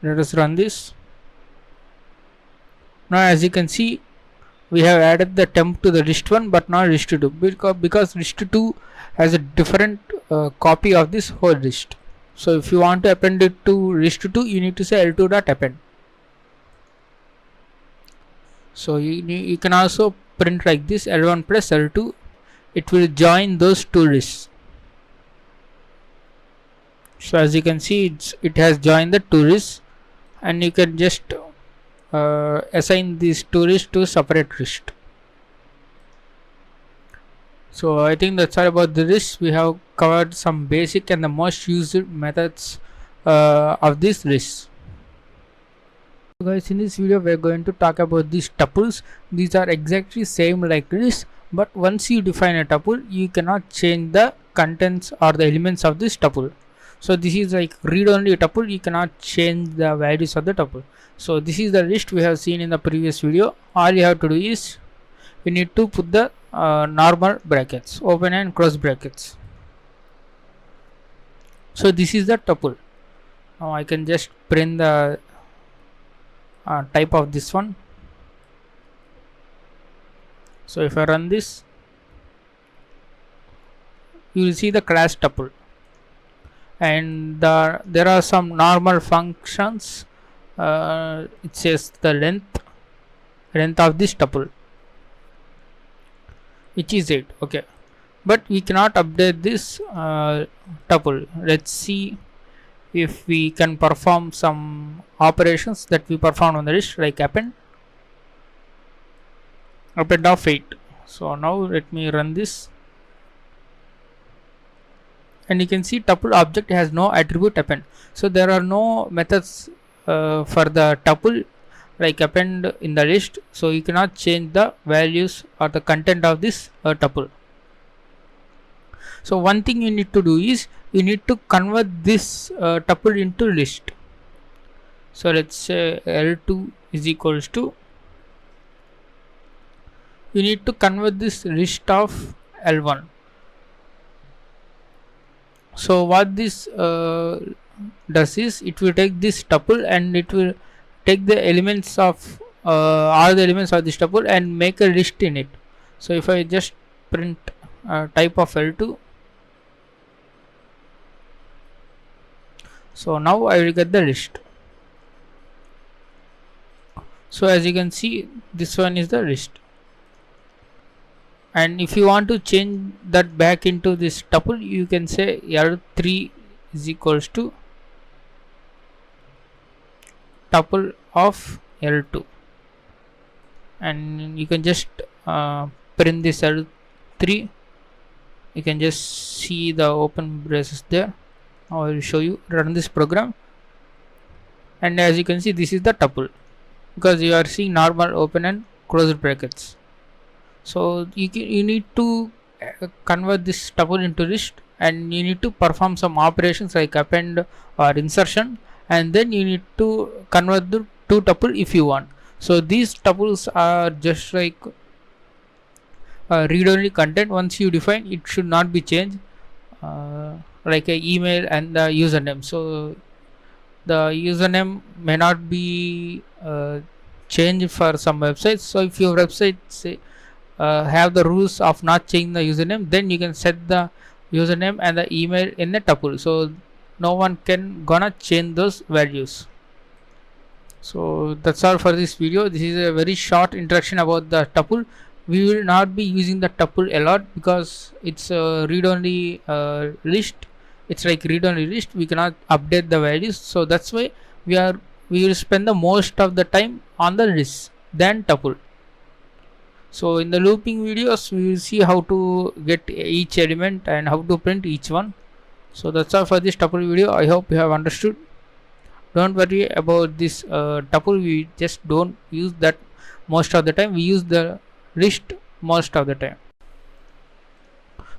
Let us run this. Now as you can see, we have added the temp to the list 1 but not list 2, because list 2 has a different copy of this whole list. So if you want to append it to list 2, you need to say L2 dot append. So you can also print like this, L1 plus L2. It will join those two lists. So as you can see, it has joined the two lists, and you can just assign these two lists to separate list. So I think that's all about the list. We have covered some basic and the most used methods of this list. So guys, in this video we are going to talk about these tuples. These are exactly same like lists, but once you define a tuple, you cannot change the contents or the elements of this tuple. So this is like read-only tuple. You cannot change the values of the tuple. So this is the list we have seen in the previous video. All you have to do is you need to put the normal brackets, open and close brackets. So this is the tuple. Now I can just print the type of this one. So if I run this, you will see the class tuple, and there are some normal functions. It says the length of this tuple, which is 8. Okay, but we cannot update this tuple. Let's see if we can perform some operations that we performed on the list, like append of 8. So now let me run this, and you can see tuple object has no attribute append. So there are no methods for the tuple like append in the list, so you cannot change the values or the content of this tuple. So one thing you need to do is you need to convert this tuple into list. So let's say L2 is equals to, you need to convert this list of L1. So what this does is it will take this tuple and it will take the elements of all the elements of this tuple and make a list in it. So if I just print type of L2, so now I will get the list. So as you can see, this one is the list, and if you want to change that back into this tuple, you can say L3 is equals to tuple of L2, and you can just print this L3. You can just see the open braces there. Now I will show you. Run this program, and as you can see, this is the tuple, because you are seeing normal open and closed brackets. So you need to convert this tuple into list, and you need to perform some operations like append or insertion, and then you need to convert the two tuple if you want. So these tuples are just like read-only content. Once you define, it should not be changed, like a email and the username. So the username may not be changed for some websites. So if your website say have the rules of not changing the username, then you can set the username and the email in the tuple, so no one can gonna change those values. So that's all for this video. This is a very short introduction about the tuple. We will not be using the tuple a lot because it's a read-only list. It's like read-only list. We cannot update the values, so that's why we will spend the most of the time on the list than tuple. So in the looping videos, we will see how to get each element and how to print each one. So that's all for this tuple video. I hope you have understood. don't worry about this tuple. We just don't use that most of the time. We use the list most of the time.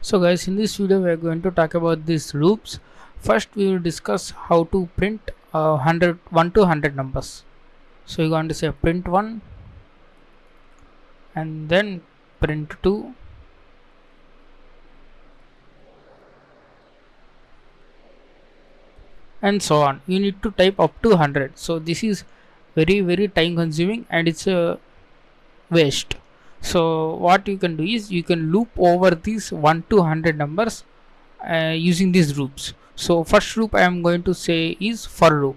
So guys, in this video we are going to talk about these loops. First we will discuss how to print 1 to 100 numbers. So you're going to say print 1 and then print 2 and so on. You need to type up to 100. So this is very time consuming and it's a waste. So what you can do is you can loop over these 1 to 100 numbers using these loops. So first loop I am going to say is for loop.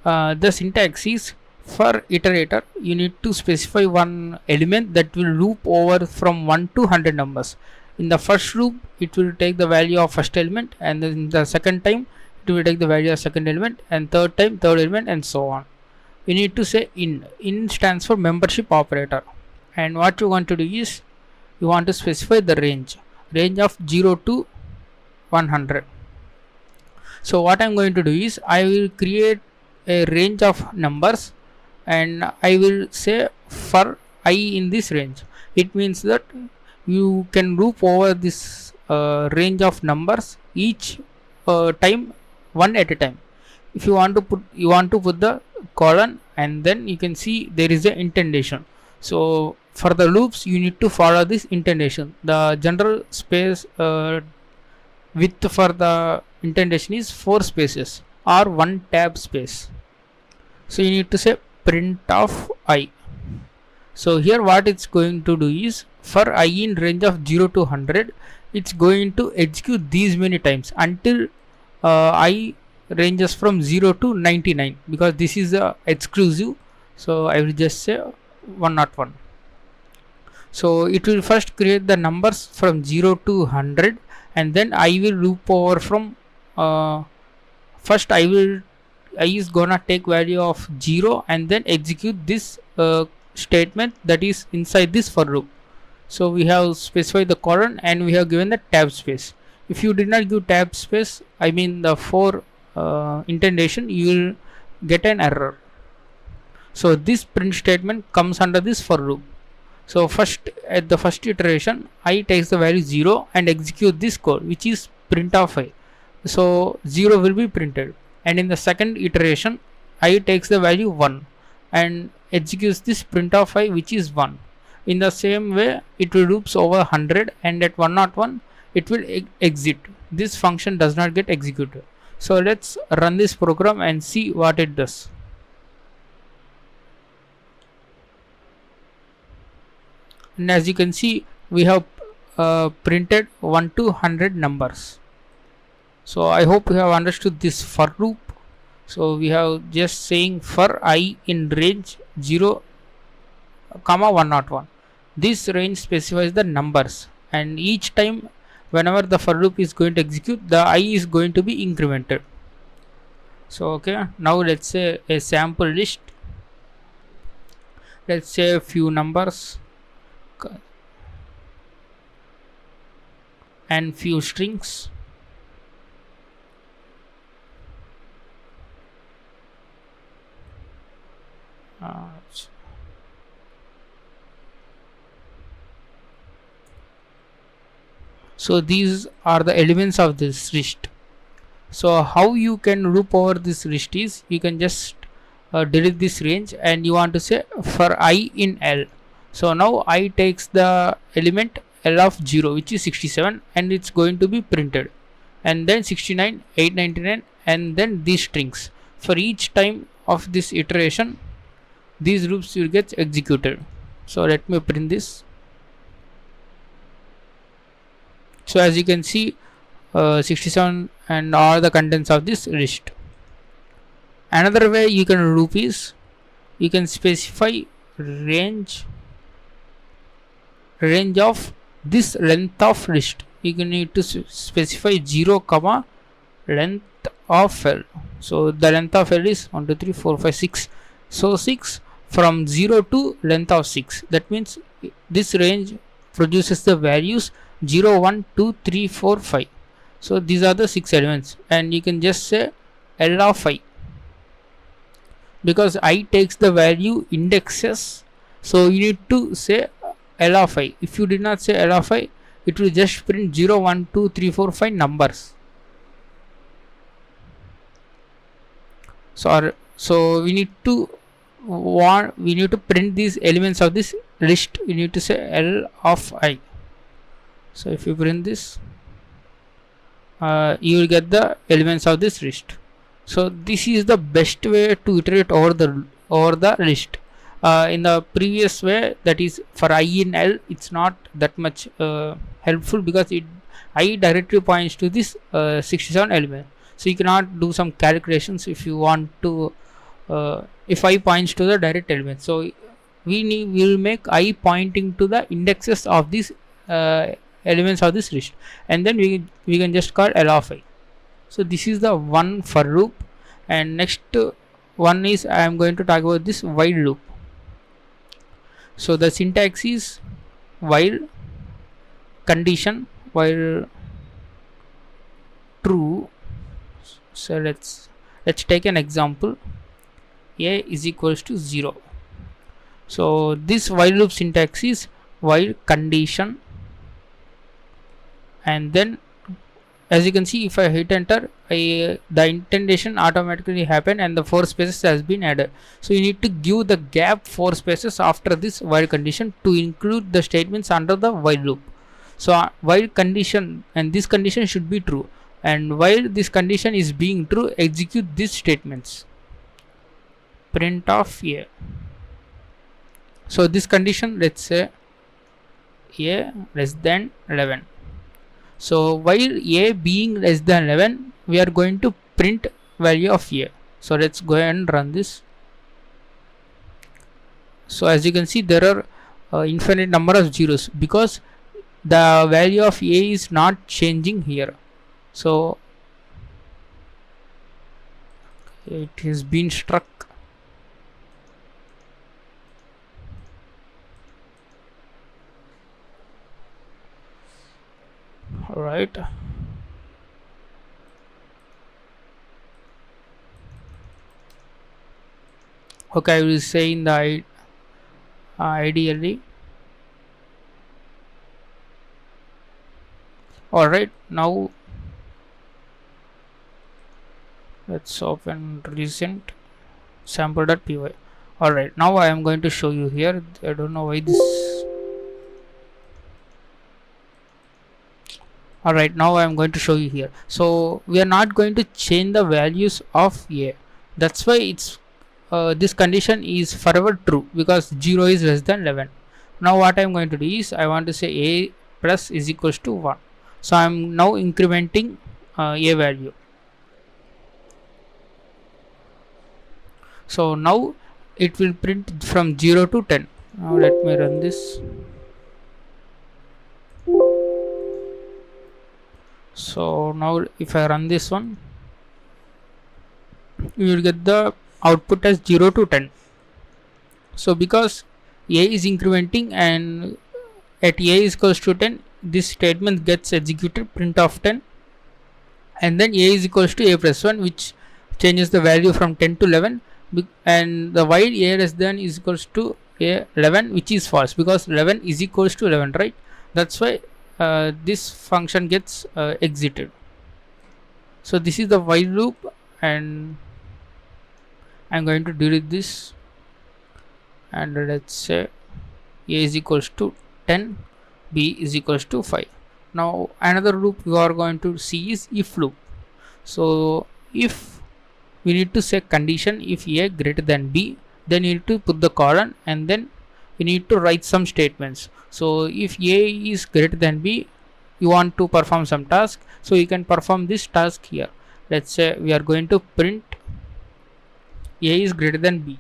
The syntax is for iterator. You need to specify one element that will loop over from 1 to 100 numbers. In the first loop it will take the value of first element, and then in the second time it will take the value of second element, and third time third element, and so on. You need to say in. In stands for membership operator, and what you want to do is you want to specify the range of 0 to 100. So what I'm going to do is I will create a range of numbers and I will say for I in this range. It means that you can loop over this range of numbers each time, one at a time. If you want to put the colon, and then you can see there is a indentation. So for the loops you need to follow this indentation. The general space width for the indentation is 4 spaces or 1 tab space. So you need to say print of I. So here what it's going to do is for I in range of 0 to 100, it's going to execute these many times until I ranges from 0 to 99, because this is exclusive. So I will just say 101. So it will first create the numbers from 0 to 100, and then I will loop over from first I is gonna take value of 0 and then execute this statement that is inside this for loop. So we have specified the colon and we have given the tab space. If you did not give tab space, I mean the 4 indentation, you will get an error. So this print statement comes under this for loop. So first, at the first iteration, I takes the value 0 and execute this code, which is print of I. So 0 will be printed, and in the second iteration I takes the value 1 and executes this print of I, which is 1. In the same way it will loops over 100, and at 101 it will exit. This function does not get executed. So let's run this program and see what it does. And as you can see, we have printed 1 to 100 numbers. So I hope you have understood this for loop. So we have just saying for I in range 0 comma 101. This range specifies the numbers, and each time whenever the for loop is going to execute, the I is going to be incremented. So okay, now let's say a sample list. Let's say a few numbers and few strings. So these are the elements of this list. So how you can loop over this list is you can just delete this range and you want to say for I in L. So now I takes the element L of 0, which is 67, and it's going to be printed, and then 69, 899, and then these strings. For each time of this iteration, these loops will get executed. So let me print this. So as you can see, 67 and all the contents of this list. Another way you can loop is you can specify range of this length of list. You can need to specify 0 comma length of L. So the length of L is 1 2 3 4 5 6. So 6 from 0 to length of 6. That means this range produces the values 0 1 2 3 4 5. So these are the 6 elements, and you can just say L of I. because I takes the value indexes, so you need to say L of I. If you did not say L of I, it will just print 0 1 2 3 4 5 numbers. So we need to print these elements of this list. You need to say L of I. So if you print this, you will get the elements of this list. So this is the best way to iterate over the list. In the previous way, that is for I in L, it's not that much helpful, because I directly points to this 67 element. So you cannot do some calculations if you want to, if I points to the direct element. So we will make I pointing to the indexes of these elements of this list, and then we can just call L of I. So this is the one for loop, and next one is I am going to talk about this while loop. So the syntax is while condition, while true. So let's take an example. A is equals to 0. So this while loop syntax is while condition, and then as you can see, if I hit enter, the indentation automatically happen and the 4 spaces has been added. So you need to give the gap 4 spaces after this while condition to include the statements under the while loop. So while condition, and this condition should be true, and while this condition is being true, execute these statements. Print of A. So this condition, let's say A less than 11. So while A being less than 11, we are going to print value of A. So let's go ahead and run this. So as you can see, there are infinite number of zeros, because the value of A is not changing here. So it has been struck. Alright. Okay, I will say in the ideally. Alright, now let's open recent sample.py. Alright, now I am going to show you here. I don't know why this. Alright, now I am going to show you here. So we are not going to change the values of A. That's why it's this condition is forever true, because 0 is less than 11. Now what I am going to do is, I want to say A plus is equals to 1. So I am now incrementing A value. So now it will print from 0 to 10. Now let me run this. So now if I run this one, you will get the output as 0 to 10. So because A is incrementing, and at A is equals to 10, this statement gets executed, print of 10, and then A is equals to A plus 1, which changes the value from 10 to 11, and the while A less than is equals to A 11, which is false, because 11 is equals to 11, right? That's why this function gets exited. So this is the while loop, and I'm going to delete this, and let's say A is equals to 10, B is equals to 5. Now another loop you are going to see is if loop. So if we need to say condition, if A greater than B, then you need to put the colon, and then you need to write some statements. So if A is greater than B, you want to perform some task, so you can perform this task here. Let's say we are going to print A is greater than B.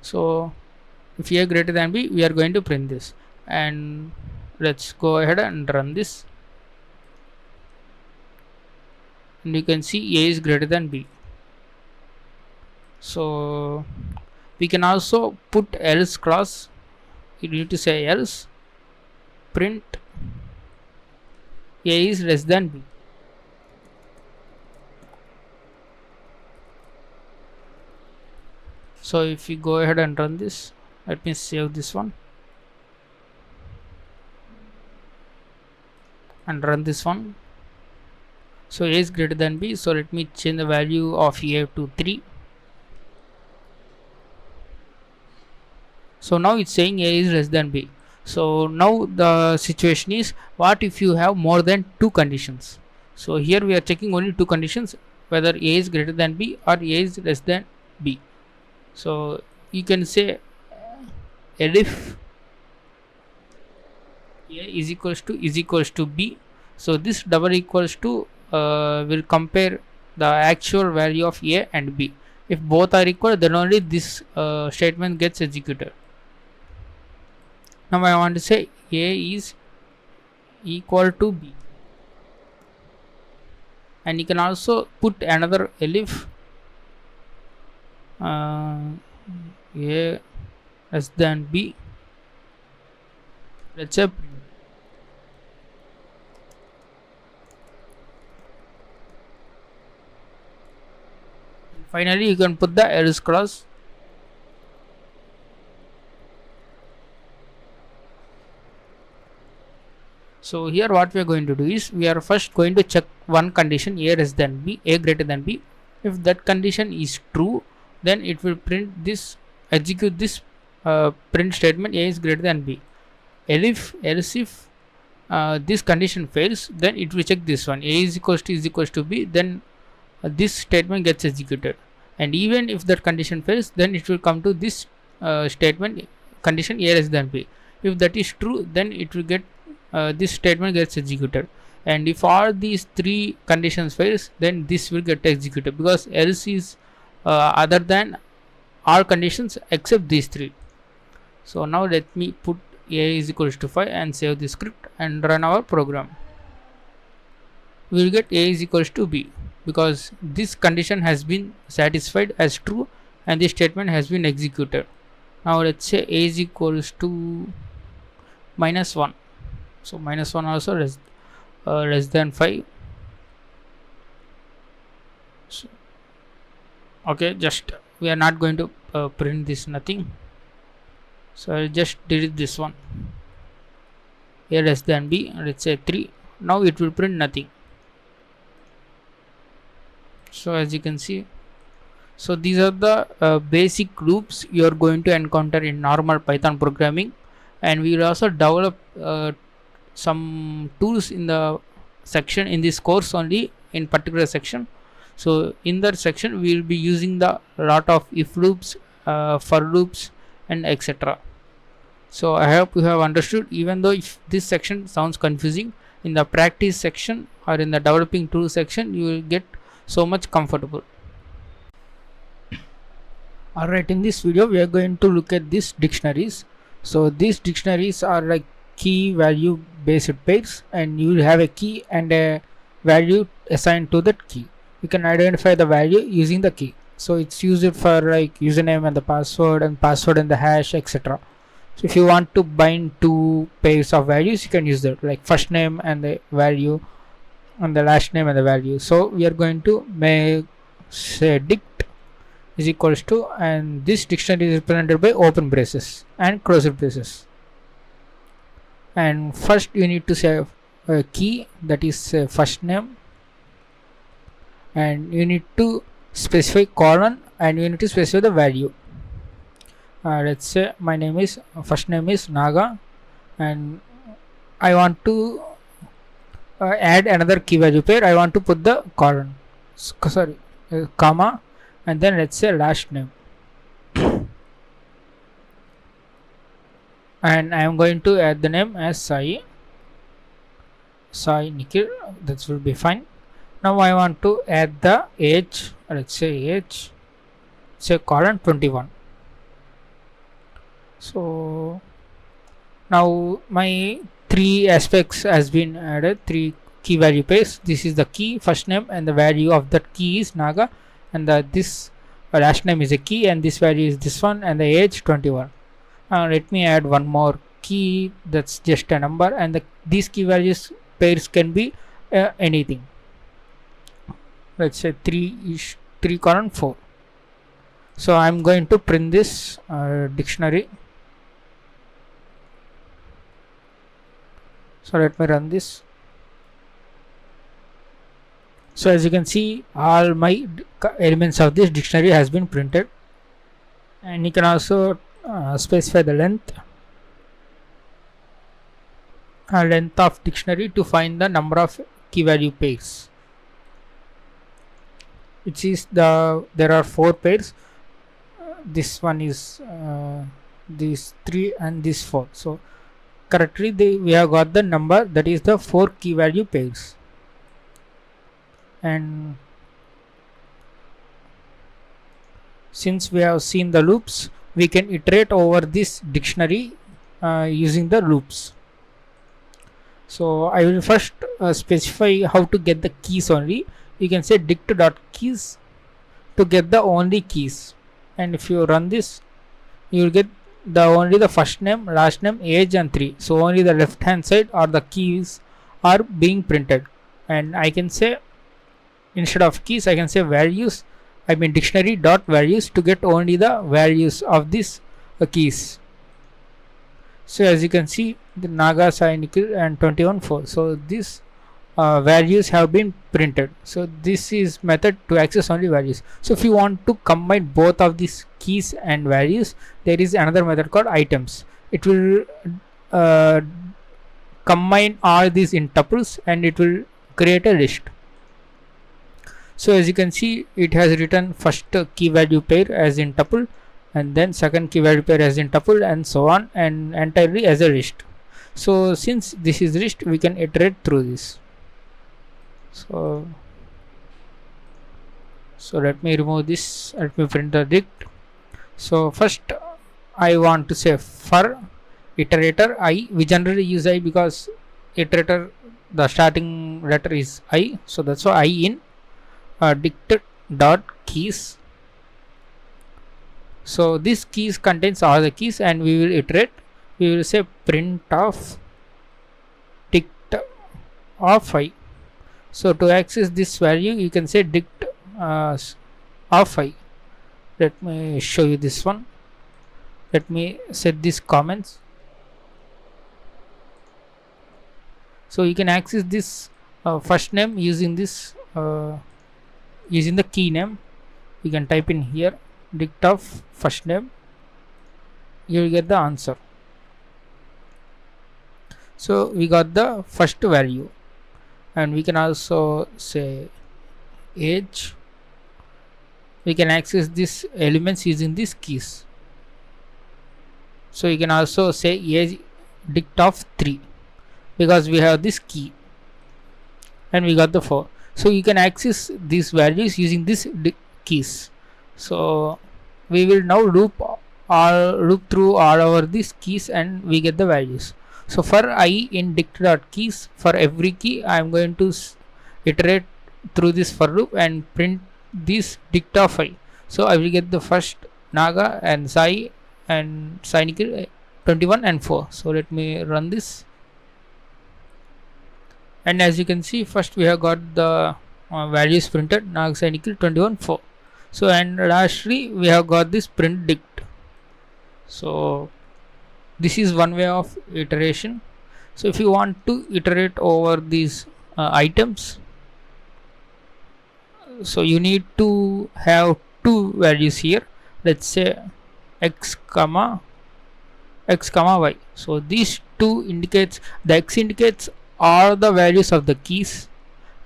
So if A greater than B, we are going to print this, and let's go ahead and run this, and you can see A is greater than B. So we can also put else clause. You need to say else print A is less than B. So if we go ahead and run this, let me save this one and run this one. So a is greater than b, so let me change the value of a to 3. So now it's saying a is less than b. So now the situation is, what if you have more than 2 conditions? So here we are checking only 2 conditions, whether a is greater than b or a is less than b. So you can say if a is equals to b, so this double equals to will compare the actual value of a and b. If both are equal, then only this statement gets executed. Now I want to say a is equal to b, and you can also put another elif a less than b. Let's say print. Finally, you can put the else clause. So here what we are going to do is, we are first going to check one condition, a less than b, a greater than b. If that condition is true, then it will print this, execute this print statement, a is greater than b. Else if this condition fails, then it will check this one, a is equals to b, then this statement gets executed. And even if that condition fails, then it will come to this statement, condition a less than b. If that is true, then it will get this statement gets executed. And if all these 3 conditions fails, then this will get executed, because else is other than all conditions except these 3. So now let me put a is equals to 5 and save the script and run our program. We will get a is equals to b, because this condition has been satisfied as true and this statement has been executed. Now let's say a is equals to -1. So -1 also less than 5. So, okay, just we are not going to print this nothing. So I'll just delete this one, a less than b, let's say 3. Now it will print nothing. So as you can see, so these are the basic loops you are going to encounter in normal Python programming. And we will also develop some tools in the section in this course only, in particular section. So in that section we will be using the lot of if loops, for loops, and etc. So I hope you have understood. Even though if this section sounds confusing, in the practice section or in the developing tool section, you will get so much comfortable. Alright, in this video we are going to look at these dictionaries. So these dictionaries are like key value based pairs, and you will have a key and a value assigned to that key. You can identify the value using the key. So it's used for like username and the password and the hash, etc. So if you want to bind 2 pairs of values, you can use that, like first name and the value and the last name and the value. So we are going to make, say, dict is equals to, and this dictionary is represented by open braces and closed braces. And first you need to say a key, that is first name, and you need to specify colon, and you need to specify the value. Let's say my name is, first name is Naga, and I want to add another key value pair. I want to put the colon, comma, and then let's say last name, and I am going to add the name as Sai Nikhil. That will be fine. Now I want to add the age. Let's say age, say colon 21. So now my 3 aspects has been added, 3 key value pairs. This is the key, first name, and the value of that key is Naga, and this last name is a key, and this value is this one, and the age 21. Let me add one more key, that's just a number, and these key values pairs can be anything. Let's say 3 colon 4. So I'm going to print this dictionary. So let me run this. So as you can see, all my elements of this dictionary has been printed, and you can also specify the length of dictionary to find the number of key value pairs. It is there are 4 pairs. This one is these 3 and this 4. So correctly we have got the number, that is the 4 key value pairs. And since we have seen the loops, we can iterate over this dictionary using the loops. So I will first specify how to get the keys only. You can say dict.keys to get the only keys, and if you run this, you will get only the first name, last name, age and 3. So only the left hand side or the keys are being printed. And I can say, instead of keys, I can say values, I mean dictionary dot values, to get only the values of these keys. So as you can see, the Naga, Sai, Nikhil and 21.4. So this values have been printed. So this is method to access only values. So if you want to combine both of these keys and values, there is another method called items. It will combine all these in tuples and it will create a list. So as you can see, it has written first key value pair as in tuple, and then second key value pair as in tuple, and so on, and entirely as a list. So since this is list, we can iterate through this. So let me remove this. Let me print the dict. So first I want to say for iterator I. We generally use I because iterator, the starting letter is I. So that's why I in dict dot keys. So this keys contains all the keys, and we will iterate. We will say print of dict of I. So to access this value, you can say dict of I. Let me show you this one. Let me set these comments. So you can access this first name using this using the key name. You can type in here dict of first name. You will get the answer. So we got the first value, and we can also say age. We can access these elements using these keys. So you can also say age dict of 3 because we have this key, and we got the 4. So you can access these values using these keys. So we will now loop through all over these keys, and we get the values. So for I in dict.keys, for every key I am going to iterate through this for loop and print this dict of I. So I will get the first Naga and Sai and Sai Nikhil 21 and 4. So let me run this, and as you can see, first we have got the values printed, Naga, Sai, Nikhil 21, 4. So and lastly we have got this print dict. So this is one way of iteration. So if you want to iterate over these items, so you need to have two values here. Let's say x comma y. So these two indicates, the x indicates all the values of the keys,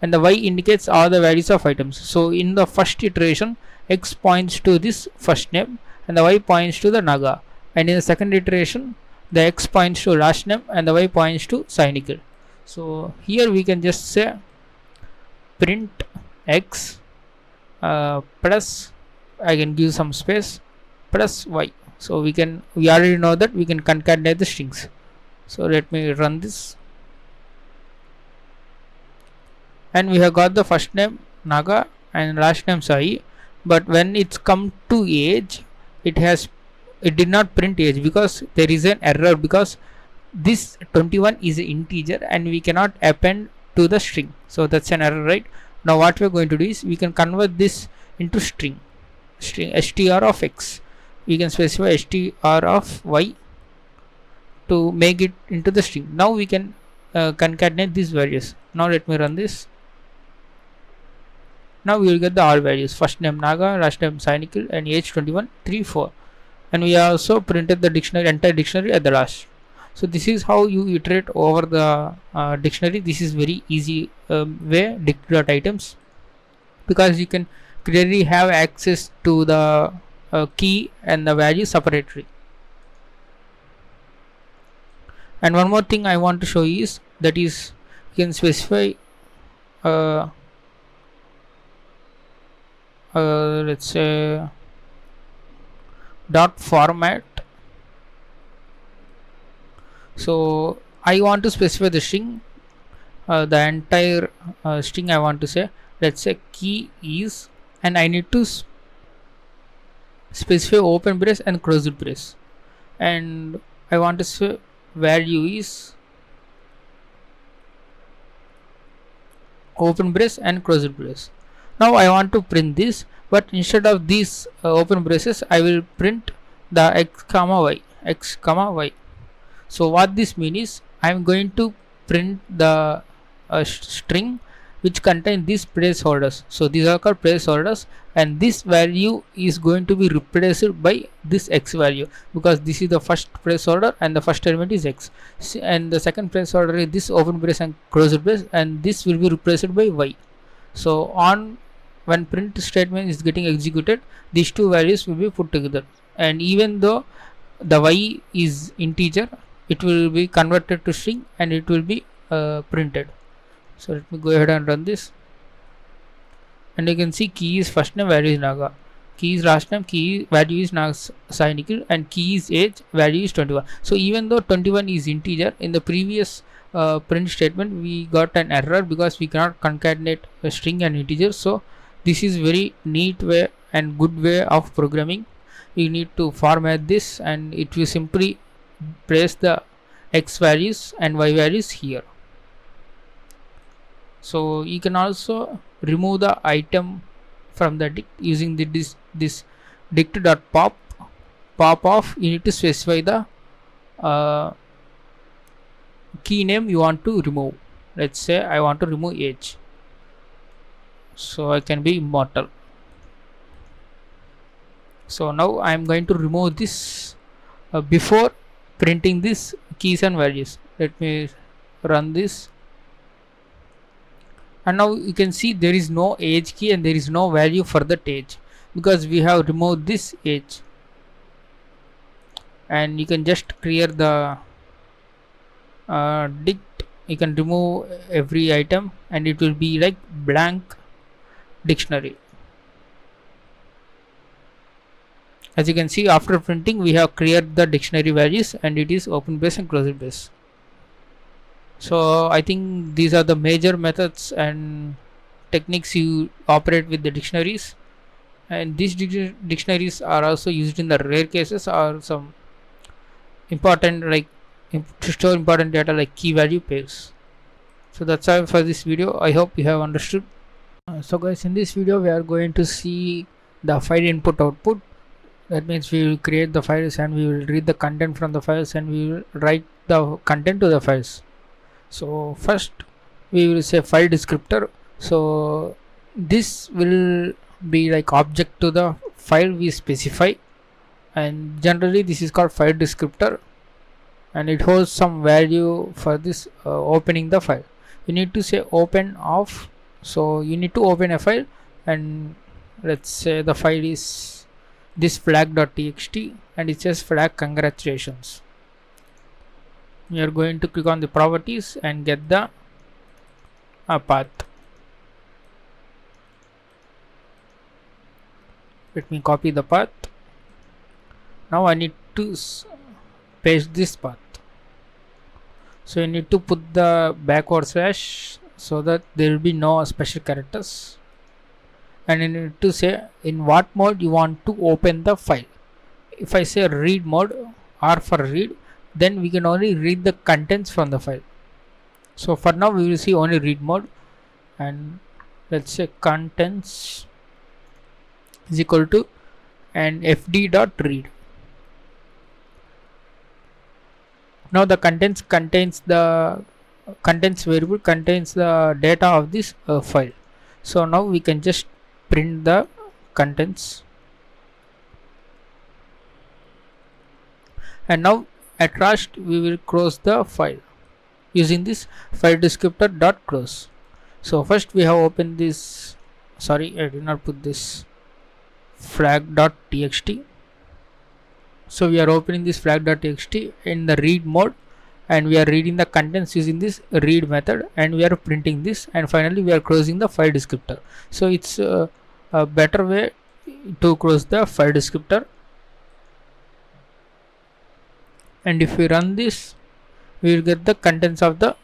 and the y indicates all the values of items. So in the first iteration, x points to this first name and the y points to the Naga, and in the second iteration, the x points to last name and the y points to Sai Nikhil. So here we can just say print x plus, I can give some space, plus y. So we already know that we can concatenate the strings. So let me run this, and we have got the first name Naga and last name Sai. But when it's come to age, it did not print age because there is an error, because this 21 is an integer and we cannot append to the string. So that's an error, right? Now what we are going to do is we can convert this into string. string str of x. We can specify str of y to make it into the string. Now we can concatenate these values. Now let me run this. Now we will get the all values: first name Naga, last name Sainikil, and age 21, 3, 4. And we also printed the dictionary, entire dictionary at the last. So this is how you iterate over the dictionary. This is very easy way, dict.items, because you can clearly have access to the key and the value separately. And one more thing I want to show is that is you can specify let's say dot format. So I want to specify the string, the entire string I want to say. Let's say key is, and I need to specify open brace and closed brace, and I want to say value is open brace and closed brace. Now I want to print this, but instead of these open braces, I will print the x comma y. So what this means is I am going to print the string which contain these placeholders. So these are called placeholders, and this value is going to be replaced by this x value, because this is the first placeholder and the first element is x, and the second placeholder is this open brace and closed brace, and this will be replaced by y. So on when print statement is getting executed, these two values will be put together, and even though the y is integer, it will be converted to string and it will be printed. So let me go ahead and run this, and you can see key is first name, value is Naga, key is last name, key value is Sainikil, and key is age, value is 21. So even though 21 is integer, in the previous print statement we got an error because we cannot concatenate a string and integer. So this is very neat way and good way of programming. You need to format this, and it will simply place the x values and y values here. So you can also remove the item from the dict using this dict.pop off. You need to specify the key name you want to remove. Let's say I want to remove age, so I can be immortal. So now I am going to remove this before printing this keys and values. Let me run this, and now you can see there is no age key and there is no value for that age, because we have removed this age. And you can just clear the dict. You can remove every item and it will be like blank dictionary. As you can see, after printing we have cleared the dictionary values, and it is open brace and closed brace. So I think these are the major methods and techniques you operate with the dictionaries, and these dictionaries are also used in the rare cases or some important, like to store important data like key value pairs. So that's all for this video. I hope you have understood. So guys, in this video we are going to see the file input output. That means we will create the files and we will read the content from the files and we will write the content to the files. So first we will say file descriptor. So this will be like object to the file we specify, and generally this is called file descriptor, and it holds some value for this opening the file. You need to say open of. So you need to open a file, and let's say the file is this flag.txt and it says flag congratulations. We are going to click on the properties and get the path. Let me copy the path. Now I need to paste this path. So you need to put the backward slash so that there will be no special characters, and you need to say in what mode you want to open the file. If I say read mode, R for read, then we can only read the contents from the file. So for now we will see only read mode, and let's say contents is equal to and fd.read. Now the contents variable contains the data of this file. So now we can just print the contents, and now at last we will close the file using this file descriptor dot close. So first we have opened this, sorry, I did not put this flag.txt. So we are opening this flag.txt in the read mode, and we are reading the contents using this read method, and we are printing this, and finally we are closing the file descriptor. So it's a better way to close the file descriptor. And if we run this, we will get the contents of the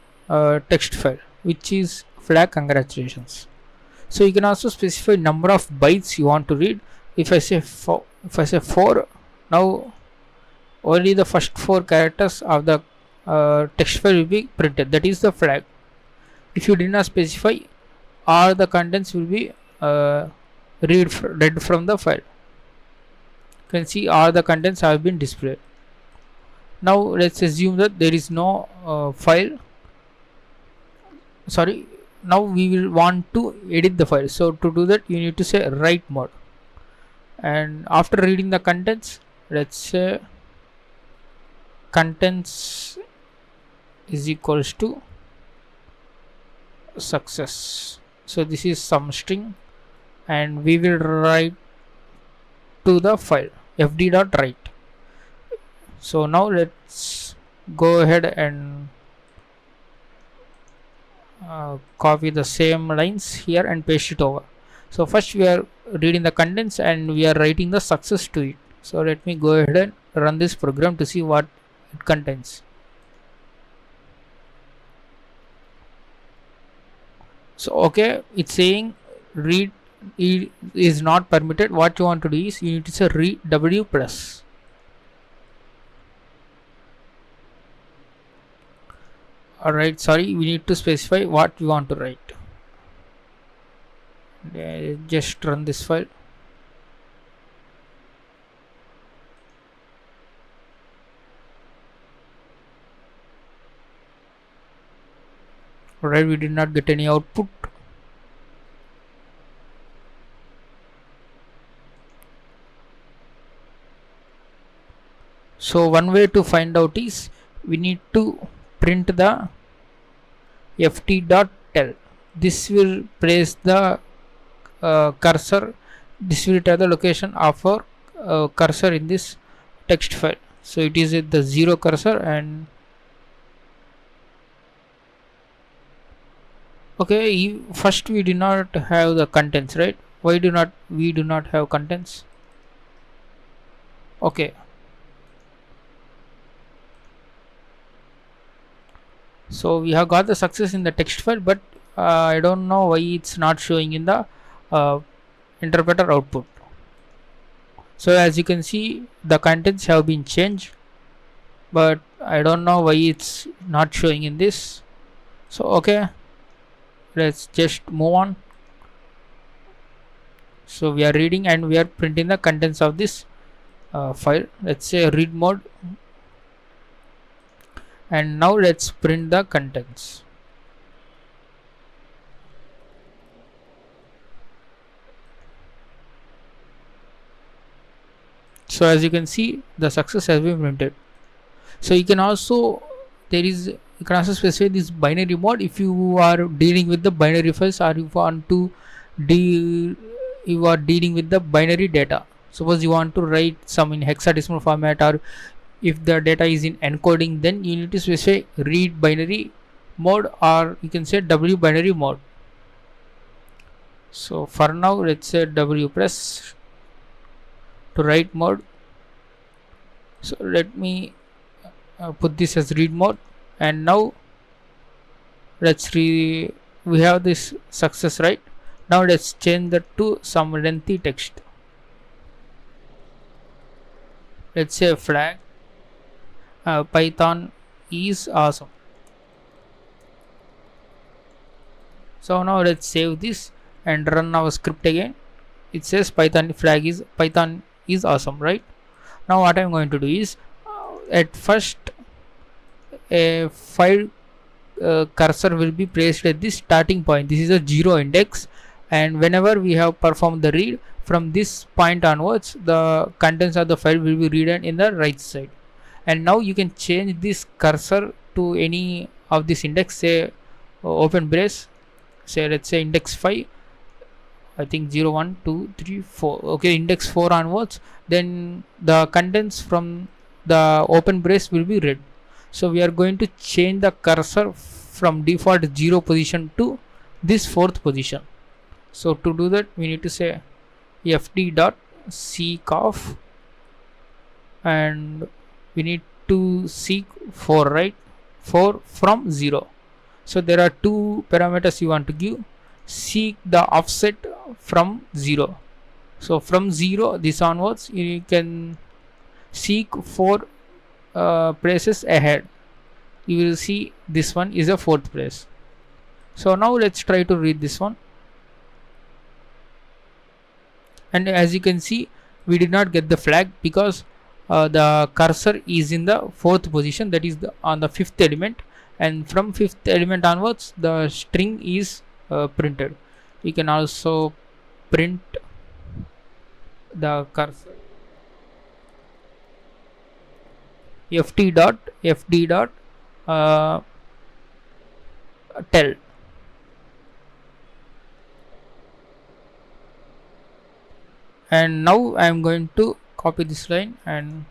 text file, which is flag congratulations. So you can also specify number of bytes you want to read. If I say 4, now only the first 4 characters of the text file will be printed, that is the flag. If you did not specify, all the contents will be read from the file. You can see all the contents have been displayed. Now let's assume that there is no file, sorry, now we will want to edit the file. So to do that, you need to say write mode, and after reading the contents, let's say contents is equals to success. So this is some string, and we will write to the file fd.write. So now let's go ahead and copy the same lines here and paste it over. So first we are reading the contents and we are writing the success to it. So let me go ahead and run this program to see what it contains. So okay, it's saying read is not permitted. What you want to do is you need to say read w plus. Alright, sorry, we need to specify what we want to write. Just run this file. Alright, we did not get any output. So one way to find out is we need to print the ft.tell. This will place the cursor. This will tell the location of our cursor in this text file. So it is at the 0 cursor, and okay, first we do not have the contents, right? Why do we not have contents? Okay, so we have got the success in the text file, but I don't know why it's not showing in the interpreter output. So as you can see, the contents have been changed, but I don't know why it's not showing in this. So okay, let's just move on. So we are reading and we are printing the contents of this file. Let's say read mode, and now let's print the contents. So as you can see, the success has been printed. So you can also you can also specify this binary mode if you are dealing with the binary files, or you want to you are dealing with the binary data. Suppose you want to write some in hexadecimal format, or if the data is in encoding, then you need to specify read binary mode, or you can say w binary mode. So for now, let's say w press to write mode. So let me put this as read mode, and now let's we have this success, right? Now let's change that to some lengthy text. Let's say flag Python is awesome. So now let's save this and run our script again. It says Python is awesome, right? Now what I'm going to do is, at first a file cursor will be placed at the starting point. This is a 0 index, and whenever we have performed the read from this point onwards, the contents of the file will be read in the right side. And now you can change this cursor to any of this index, say open brace, say let's say index 5, I think 0 1 2 3 4, okay, index 4 onwards, then the contents from the open brace will be read. So we are going to change the cursor from default 0 position to this 4th position. So to do that, we need to say fd.seek and we need to seek 4, right? 4 from 0. So there are two parameters you want to give. Seek the offset from 0. So from 0 this onwards, you can seek 4 braces ahead. You will see this one is a 4th brace. So now let's try to read this one, and as you can see, we did not get the flag because the cursor is in the 4th position, that is on the 5th element, and from 5th element onwards the string is printed. You can also print the cursor fd.tell, and now I am going to copy this line and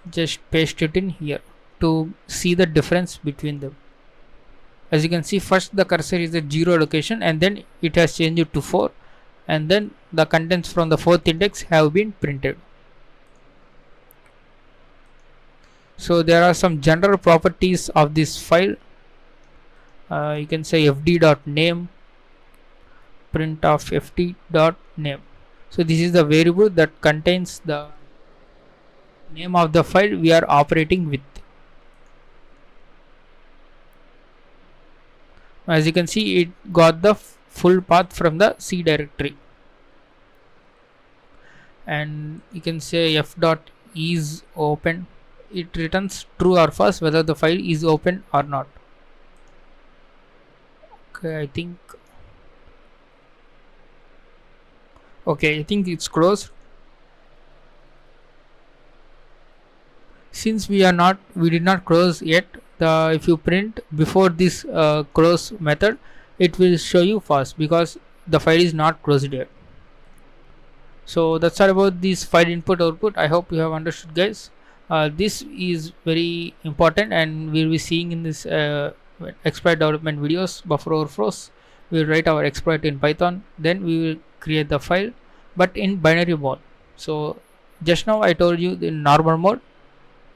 just paste it in here to see the difference between them. As you can see, first the cursor is at 0 location and then it has changed to 4, and then the contents from the 4th index have been printed. So there are some general properties of this file. You can say fd.name, print of fd.name. So this is the variable that contains the name of the file we are operating with. As you can see, it got the full path from the C directory. And you can say f.is open. It returns true or false whether the file is open or not. Okay, I think it's closed. Since we did not close yet, if you print before this close method, it will show you false because the file is not closed yet. So that's all about this file input output. I hope you have understood, guys. This is very important, and we'll be seeing in this exploit development videos, buffer overflows. We'll write our exploit in Python, then we will create the file, but in binary mode. So just now I told you the normal mode,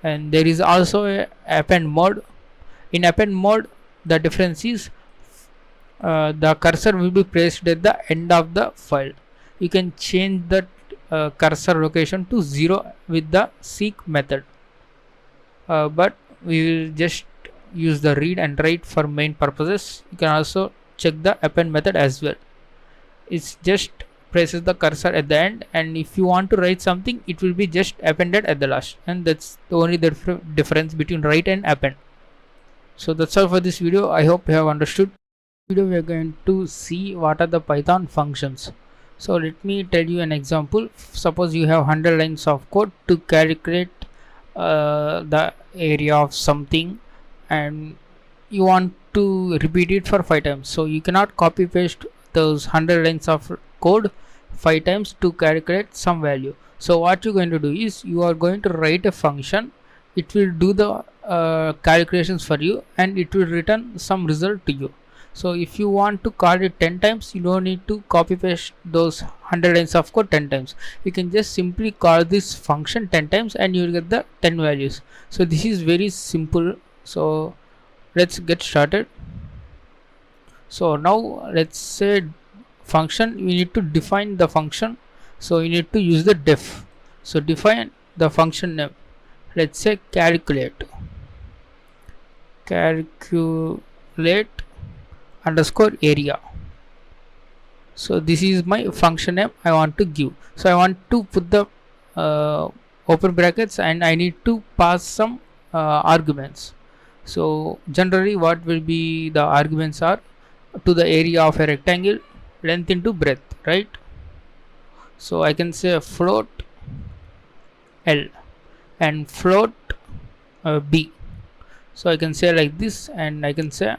and there is also a append mode. In append mode, the difference is the cursor will be placed at the end of the file. You can change the cursor location to 0 with the seek method, but we will just use the read and write for main purposes. You can also check the append method as well. It's just places the cursor at the end, and if you want to write something, it will be just appended at the last, and that's the only difference between write and append. So that's all for this video. I hope you have understood. Video we are going to see what are the Python functions. So let me tell you an example. Suppose you have 100 lines of code to calculate the area of something, and you want to repeat it for 5 times. So you cannot copy paste those 100 lines of code 5 times to calculate some value. So what you're going to do is, you are going to write a function. It will do the calculations for you, and it will return some result to you. So if you want to call it 10 times, you don't need to copy paste those 100 lines of code 10 times. You can just simply call this function 10 times and you will get the 10 values. So this is very simple. So let's get started. So now let's say function, we need to define the function. So you need to use the def. So define the function name. Let's say calculate underscore area. So this is my function name I want to give. So I want to put the open brackets, and I need to pass some arguments. So generally what will be the arguments are to the area of a rectangle, length into breadth, right? So I can say float L and float B. So I can say like this, and I can say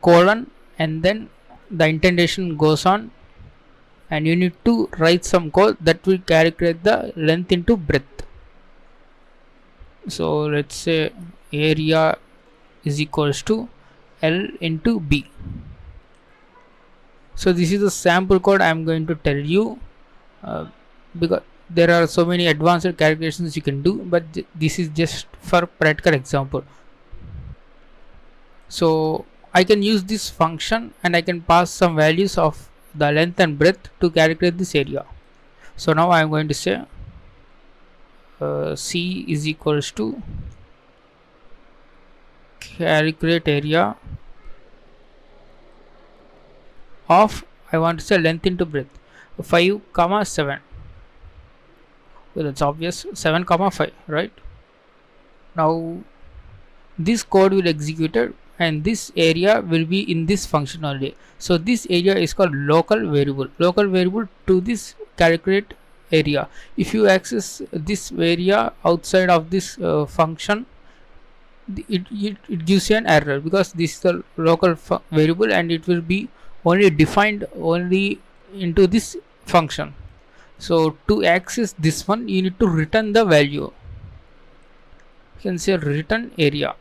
colon, and then the indentation goes on, and you need to write some code that will calculate the length into breadth. So let's say area is equals to L into B. So this is the sample code I am going to tell you, because there are so many advanced calculations you can do, but this is just for practical example. So I can use this function and I can pass some values of the length and breadth to calculate this area. So now I am going to say C is equals to calculate area of, I want to say length into breadth, 5 comma 7. Well, that's obvious, 7 comma 5, right? Now this code will execute it, and this area will be in this function only. So this area is called local variable to this calculate area. If you access this area outside of this function, it gives you an error, because this is the local variable and it will be only defined only into this function. So to access this one, you need to return the value. You can say return area.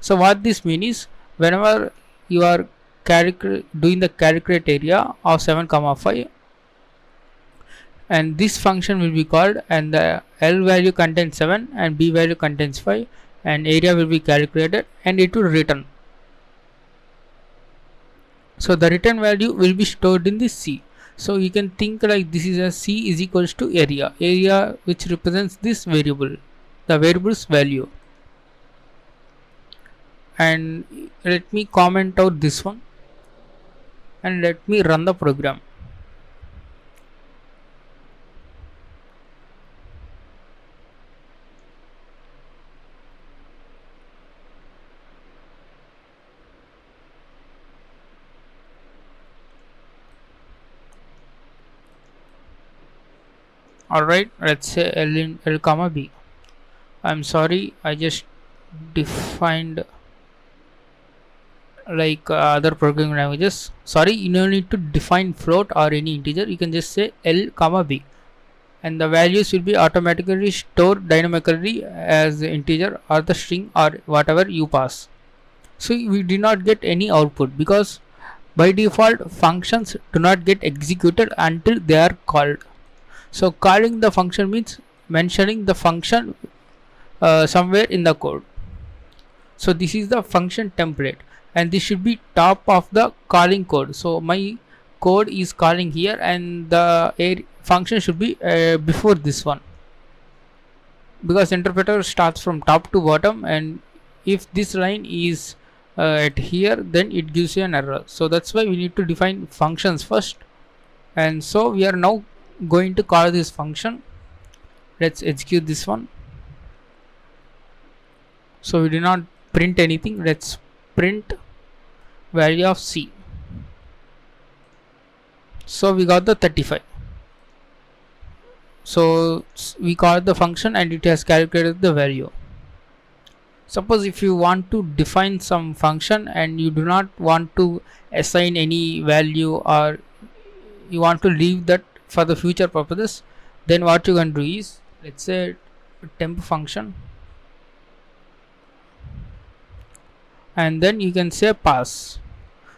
So what this means is, whenever you are doing the calculate area of 7 comma 5, and this function will be called, and the L value contains 7 and B value contains 5, and area will be calculated and it will return. So the return value will be stored in this C. So you can think like this is a C is equals to area which represents this variable, the variable's value. And let me comment out this one, and let me run the program. Alright, let's say L comma B. I'm sorry, I just defined like other programming languages. Sorry, you don't need to define float or any integer. You can just say L comma B, and the values will be automatically stored dynamically as the integer or the string or whatever you pass. So we did not get any output, because by default functions do not get executed until they are called. So calling the function means mentioning the function somewhere in the code. So this is the function template, and this should be top of the calling code. So my code is calling here, and the function should be before this one, because interpreter starts from top to bottom, and if this line is at here, then it gives you an error. So that's why we need to define functions first, and so we are now going to call this function. Let's execute this one. So we do not print anything. Let's print value of C. So we got the 35. So we called the function and it has calculated the value. Suppose if you want to define some function and you do not want to assign any value, or you want to leave that for the future purposes, then what you can do is, let's say temp function, and then you can say pass.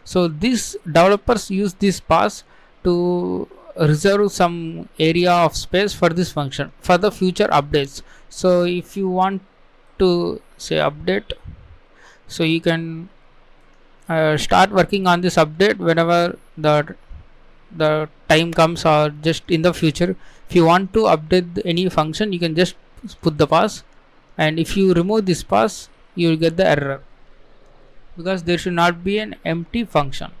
So these developers use this pass to reserve some area of space for this function for the future updates. So if you want to say update, so you can start working on this update whenever the time comes, or just in the future. If you want to update any function, you can just put the pass, and if you remove this pass, you will get the error, because there should not be an empty function.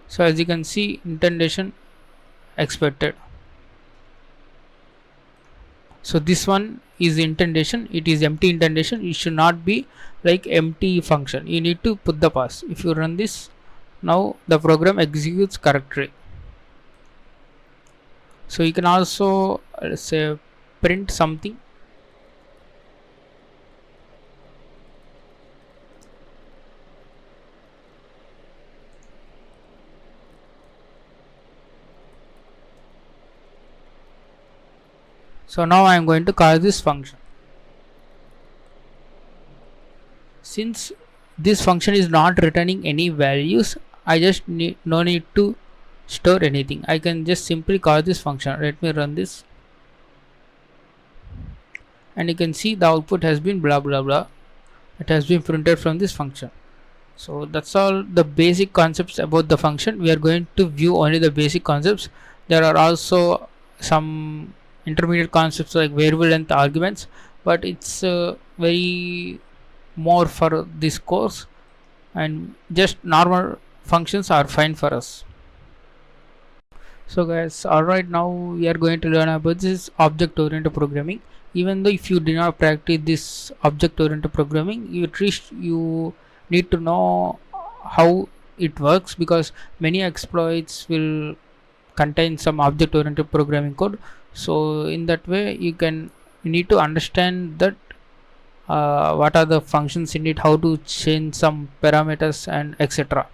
So as you can see, indentation expected. So this one is indentation, it is empty indentation, it should not be like empty function, you need to put the pass. If you run this, now the program executes correctly. So you can also say print something. So now I am going to call this function. Since this function is not returning any values, I just no need to store anything. I can just simply call this function. Let me run this, and you can see the output has been blah blah blah. It has been printed from this function. So that's all the basic concepts about the function. We are going to view only the basic concepts. There are also some intermediate concepts like variable length arguments, but it's very more for this course, and just normal functions are fine for us. So guys, alright, now we are going to learn about this object oriented programming. Even though if you do not practice this object oriented programming, you need to know how it works, because many exploits will contain some object oriented programming code. So in that way you need to understand that what are the functions in it, how to change some parameters and etc.,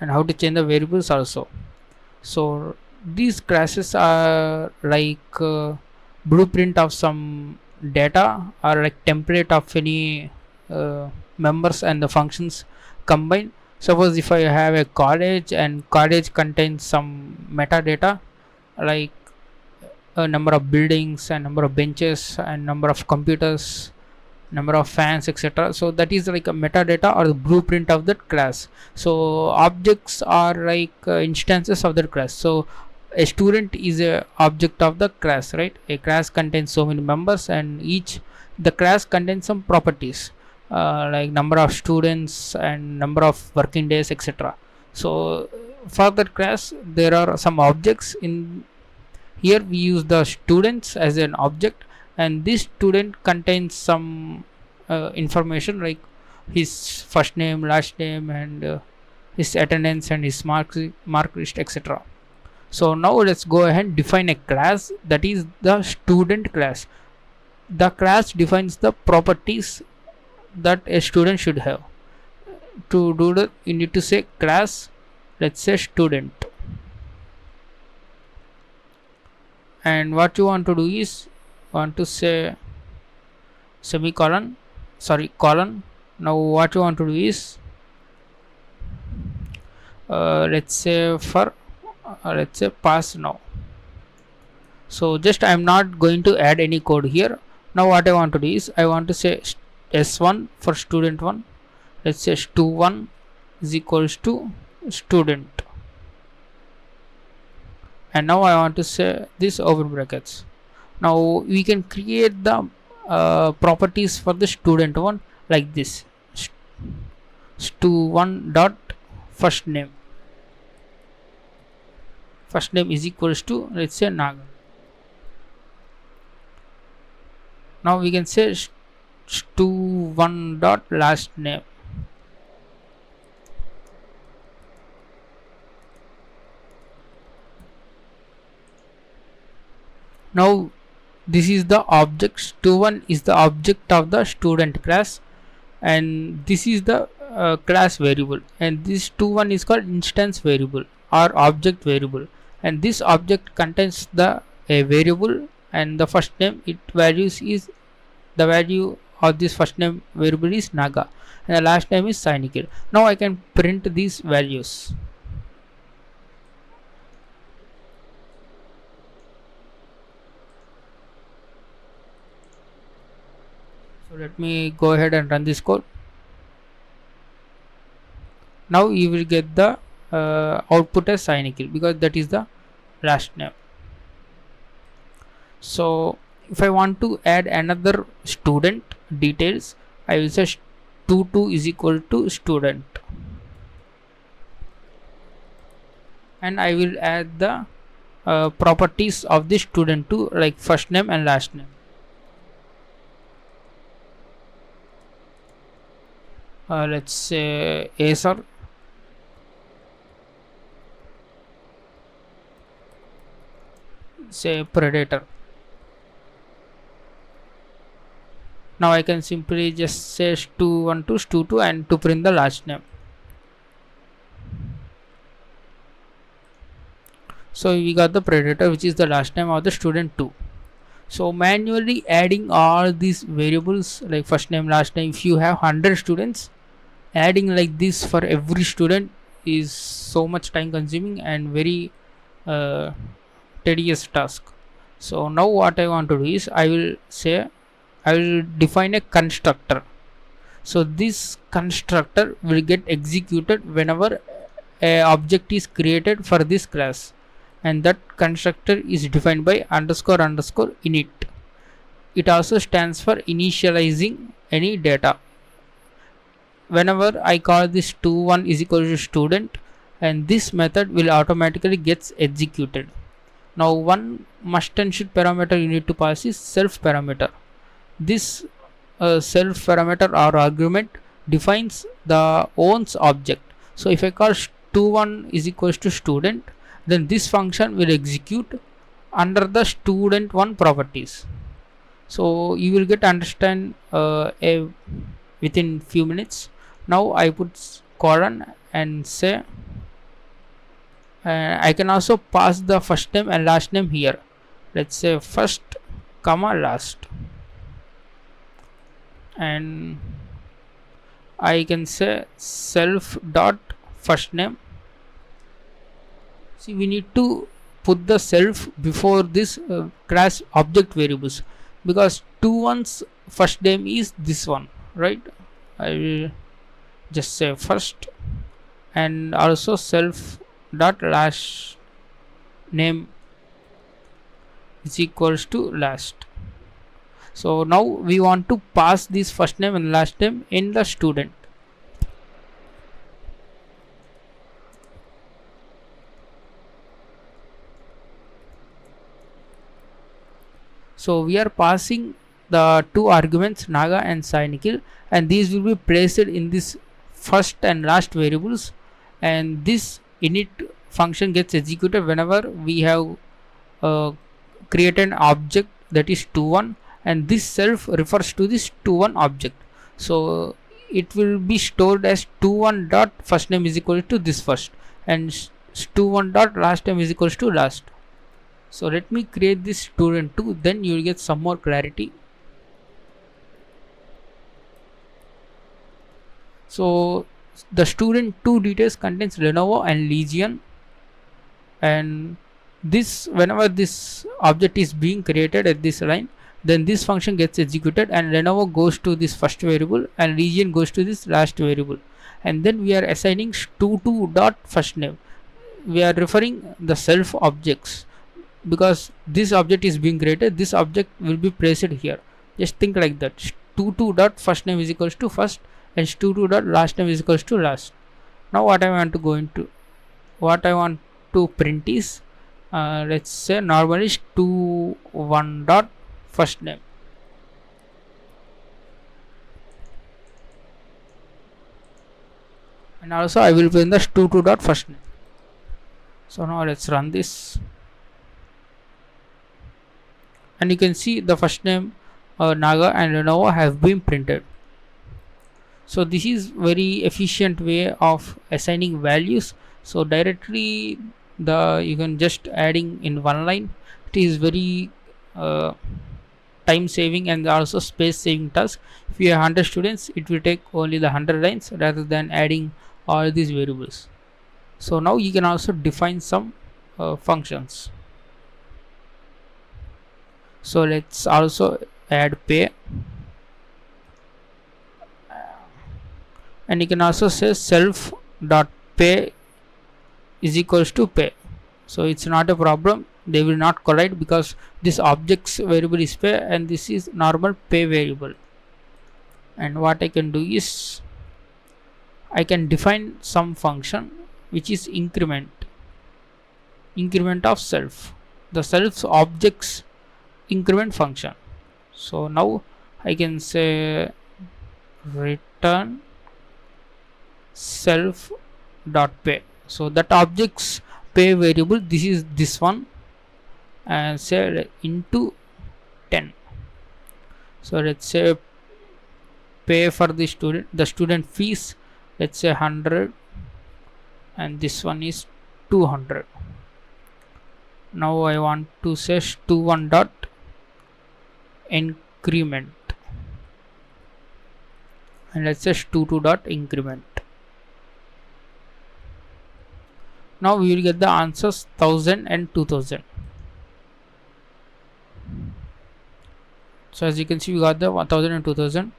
and how to change the variables also. So these classes are like blueprint of some data, or like template of any members and the functions combined. Suppose if I have a college, and college contains some metadata like a number of buildings and number of benches and number of computers, number of fans, etc. So that is like a metadata or the blueprint of that class. So objects are like instances of that class. So a student is a object of the class, right? A class contains so many members, and the class contains some properties like number of students and number of working days, etc. So for that class there are some objects. In here we use the students as an object, and this student contains some information like his first name, last name, and his attendance and his mark list, etc. So now let's go ahead and define a class, that is the student class. The class defines the properties that a student should have. To do that, you need to say class, let's say student, and what you want to do is want to say semicolon, sorry, colon. Now what you want to do is let's say for let's say pass now. So just I am not going to add any code here. Now what I want to do is I want to say s1 for student 1, let's say stu1 is equals to student, and now I want to say this open brackets. Now we can create the properties for the student one like this: stu1 dot first name is equals to, let's say, Nagar. Now we can say stu1 dot last name. Now this is the object, stu1 is the object of the student class, and this is the class variable, and this stu1 is called instance variable or object variable, and this object contains the variable, and the first name it values is the value of this first name variable is Naga, and the last name is Sainikil. Now I can print these values. So let me go ahead and run this code. Now you will get the output as Sainikil, because that is the last name. So if I want to add another student details, I will say stu2 is equal to student, and I will add the properties of the student to like first name and last name. let's say Acer, say Predator. Now I can simply just say stu1 to stu2 and to print the last name. So we got the Predator, which is the last name of the student 2. So manually adding all these variables like first name, last name, if you have 100 students, adding like this for every student is so much time consuming and very uh, tedious task. So now what I want to do is I will define a constructor. So this constructor will get executed whenever a object is created for this class, and that constructor is defined by underscore underscore init. It also stands for initializing any data. Whenever I call this stu1 is equal to student, and this method will automatically gets executed. Now one must and should parameter you need to pass is self parameter. This self parameter or argument defines the owns object. So if I call stu1 is equals to student, then this function will execute under the student1 properties. So you will get understand within few minutes. Now I put colon and say I can also pass the first name and last name here. Let's say first comma last, and I can say self dot first name. See, we need to put the self before this class object variables, because stu1's first name is this one, right? I will just say first, and also self dot last name is equals to last. So now we want to pass this first name and last name in the student. So we are passing the two arguments Naga and Sai Nikhil, and these will be placed in this first and last variables, and this init function gets executed whenever we have created an object that is stu1, and this self refers to this stu1 object. So it will be stored as stu1 dot first name is equal to this first, and stu1 dot last name is equals to last. So let me create this student 2, then you will get some more clarity. So the student 2 details contains Lenovo and Legion, and this whenever this object is being created at this line, then this function gets executed, and Lenovo goes to this first variable and Legion goes to this last variable, and then we are assigning stu2 dot first name. We are referring the self objects, because this object is being created, this object will be placed here. Just think like that. stu2 dot first name is equals to first, and stu2 dot last name is equals to last. Now what I want to print is let's say normally stu1 dot first name, and also I will print the stu2 dot first name. So now let's run this, and you can see the first name Naga and Lenovo have been printed. So this is very efficient way of assigning values. So directly you can just adding in one line. It is very time saving and also space saving task. If you have 100 students, it will take only the 100 lines rather than adding all these variables. So now you can also define some functions. So let's also add pay, and you can also say self dot pay is equals to pay. So it's not a problem, they will not collide, because this object's variable is pay and this is normal pay variable. And what I can do is I can define some function which is increment of self, the self's objects increment function. So now I can say return self dot pay. So that object's pay variable, this is this one, and say into 10. So let's say pay for the student fees, let's say 100, and this one is 200. Now I want to say stu1 dot increment, and let's say stu2 dot increment. Now we will get the answers 1000 and 2000. So as you can see, we got the 1000 and 2000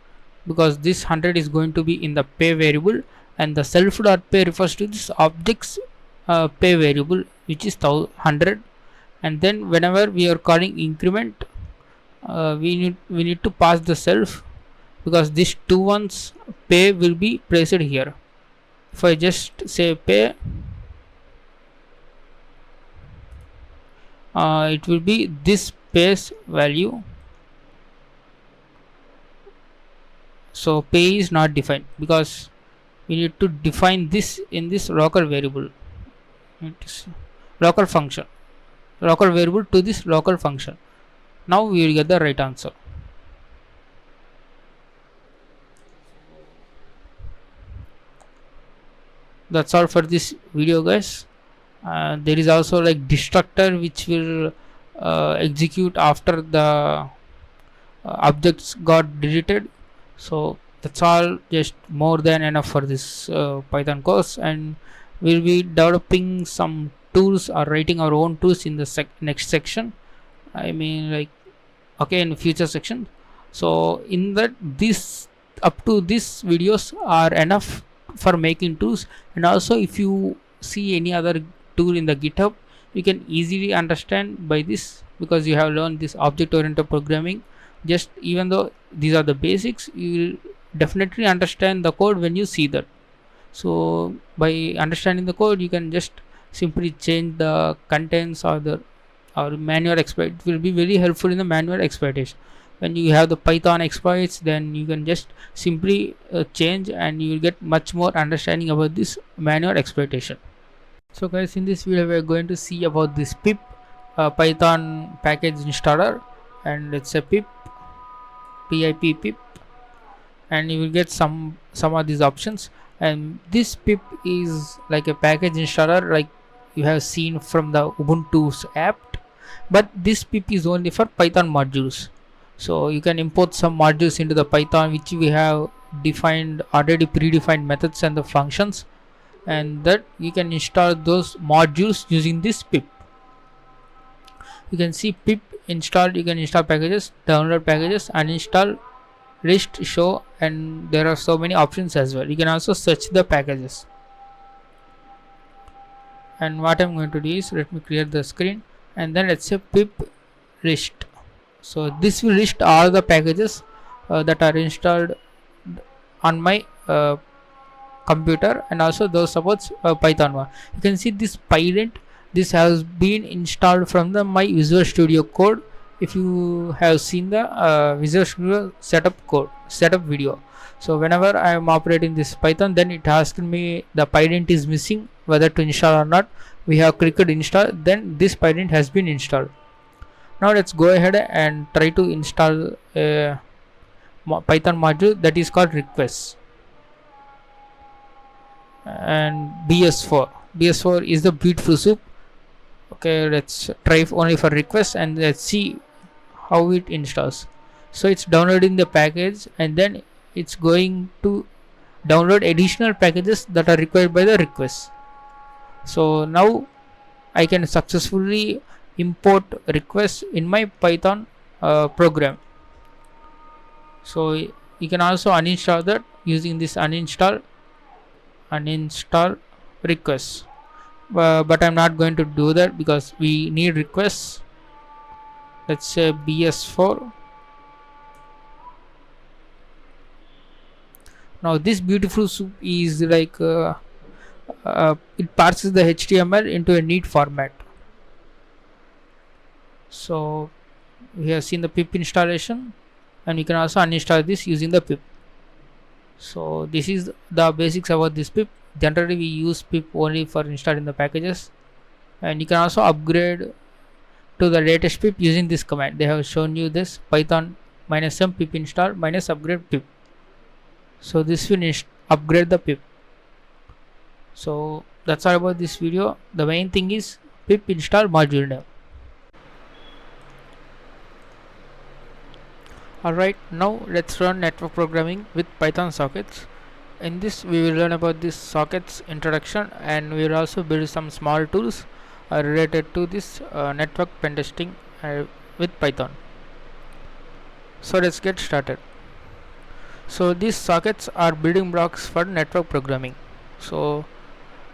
because this 100 is going to be in the pay variable, and the self dot pay refers to this object's pay variable, which is 100. And then whenever we are calling increment, we need to pass the self, because this 2's pay will be placed here. If I just say pay, it will be this pay's value. So pay is not defined because we need to define this in this local variable. It is local function, local variable to this local function. Now we will get the right answer. That's all for this video, guys. There is also like destructor which will execute after the objects got deleted. So that's all, just more than enough for this Python course, and we'll be developing some tools or writing our own tools in the next section. I mean, like, okay, in future section. So in that, this up to this videos are enough for making tools, and also if you see any other tool in the GitHub, you can easily understand by this, because you have learned this object oriented programming. Just even though these are the basics, you will definitely understand the code when you see that. So by understanding the code, you can just simply change the contents or the manual exploit. It will be very helpful in the manual exploitation. When you have the Python exploits, then you can just simply change, and you will get much more understanding about this manual exploitation. So guys, in this video we are going to see about this pip Python package installer, and let's say pip pip, and you will get some of these options. And this pip is like a package installer, like you have seen from the Ubuntu's app, but this pip is only for Python modules. So you can import some modules into the Python which we have defined already, predefined methods and the functions, and that you can install those modules using this pip. You can see pip installed. You can install packages, download packages, uninstall, list, show, and there are so many options as well. You can also search the packages. And what I'm going to do is, let me clear the screen, and then let's say pip list. So this will list all the packages that are installed on my computer, and also those supports Python 1. You can see this Pylint. This has been installed from the my Visual Studio Code. If you have seen the Visual Studio setup video, so whenever I am operating this Python, then it asks me the Pylint is missing, whether to install or not. We have clicked install, then this Pylint has been installed. Now let's go ahead and try to install a Python module that is called request, and bs4 is the beautiful soup. Okay, let's try only for request, and let's see how it installs. So it's downloading the package, and then it's going to download additional packages that are required by the request. So now I can successfully import requests in my Python program. So you can also uninstall that using this uninstall requests, but I'm not going to do that because we need requests. Let's say bs4. Now this beautiful soup is like it parses the HTML into a neat format. So we have seen the pip installation, and we can also uninstall this using the pip. So this is the basics about this pip. Generally we use pip only for installing the packages, and you can also upgrade to the latest pip using this command. They have shown you this python -m pip install -upgrade pip. So this will upgrade the pip. So that's all about this video. The main thing is pip install module name. Alright, now let's run network programming with Python sockets. In this we will learn about this sockets introduction, and we will also build some small tools related to this network pentesting with Python. So let's get started. So these sockets are building blocks for network programming. So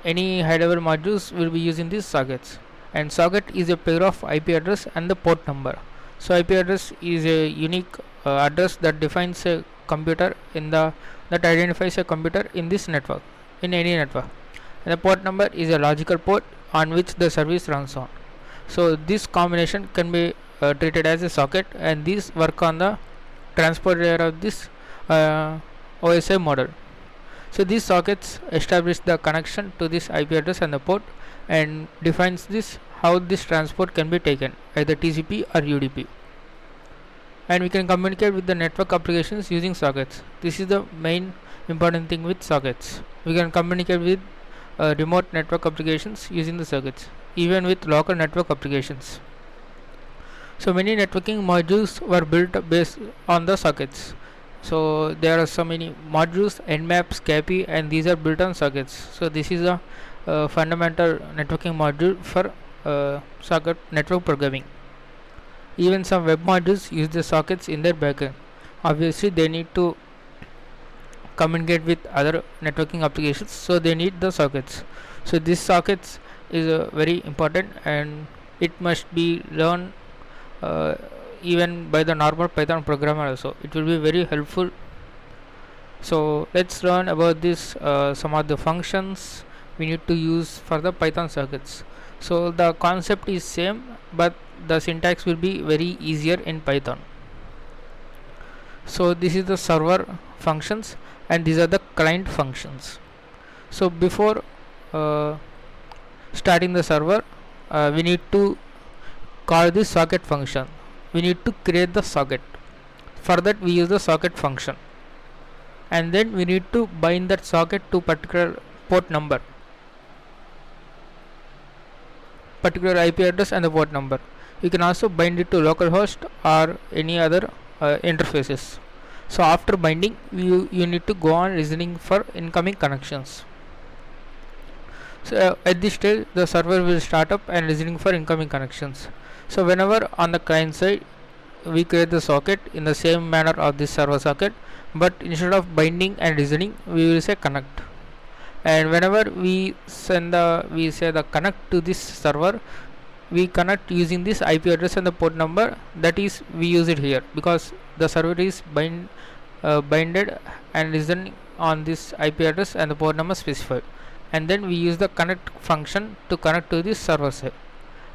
any high level modules will be using these sockets, and socket is a pair of IP address and the port number. So IP address is a unique address that defines a computer that identifies a computer in this network, in any network, and the port number is a logical port on which the service runs on. So this combination can be treated as a socket, and these work on the transport layer of this OSI model. So these sockets establish the connection to this IP address and the port, and defines this how this transport can be taken, either TCP or UDP. And we can communicate with the network applications using sockets. This is the main important thing with sockets. We can communicate with remote network applications using the circuits, even with local network applications. So many networking modules were built based on the sockets. So there are so many modules, nmaps, CAPI, and these are built on sockets. So this is a fundamental networking module for socket network programming. Even some web modules use the sockets in their backend. Obviously they need to communicate with other networking applications, so they need the sockets. So this sockets is very important, and it must be learned even by the normal Python programmer also. It will be very helpful. So let's learn about this some of the functions we need to use for the Python sockets. So the concept is same, but the syntax will be very easier in Python. So this is the server functions, and these are the client functions. So before starting the server, we need to call this socket function. We need to create the socket. For that we use the socket function, and then we need to bind that socket to particular port number, particular IP address and the port number. You can also bind it to localhost or any other interfaces. So after binding, you need to go on listening for incoming connections. So at this stage the server will start up and listening for incoming connections. So whenever on the client side we create the socket in the same manner of this server socket, but instead of binding and listening we will say connect. And whenever we say the connect to this server, we connect using this IP address and the port number. That is, we use it here because the server is binded and listening on this IP address and the port number specified, and then we use the connect function to connect to this server side.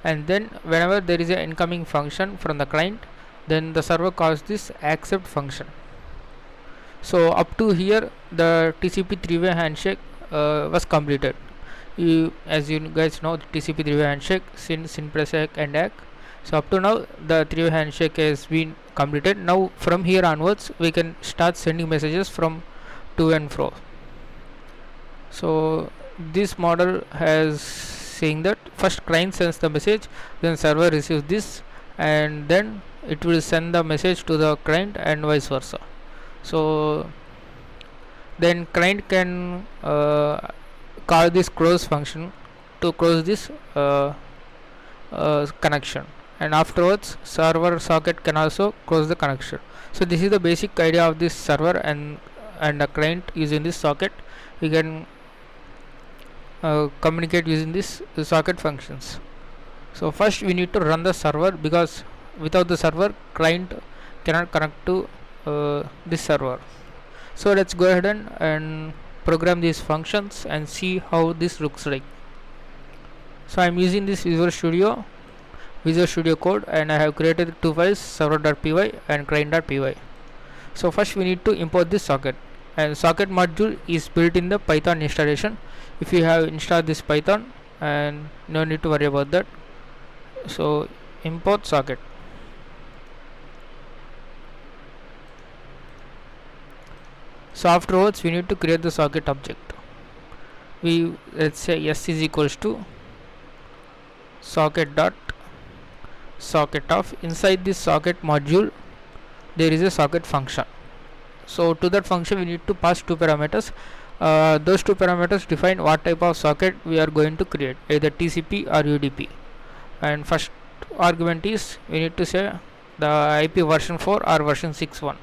And then whenever there is an incoming function from the client, then the server calls this accept function. So up to here the TCP three-way handshake was completed. As you guys know, the TCP three-way handshake, SYN plus ACK and ACK. So up to now the three-way handshake has been completed. Now from here onwards we can start sending messages from to and fro. So this model has saying that first client sends the message, then server receives this, and then it will send the message to the client and vice versa. So then client can call this close function to close this connection, and afterwards server socket can also close the connection. So this is the basic idea of this server and a client using this socket. We can communicate using this socket functions. So first we need to run the server, because without the server client cannot connect to this server. So let's go ahead and program these functions and see how this looks like. So I am using this Visual Studio Code, and I have created two files, server.py and client.py. So first we need to import this socket. and socket module is built in the Python installation. If you have installed this Python, and no need to worry about that. So import socket. So afterwards we need to create the socket object. Let's say s is equals to socket dot socket of. Inside this socket module there is a socket function. So to that function we need to pass two parameters. Those two parameters define what type of socket we are going to create, either TCP or UDP. And first argument is we need to say the IP version 4 or version 6.1.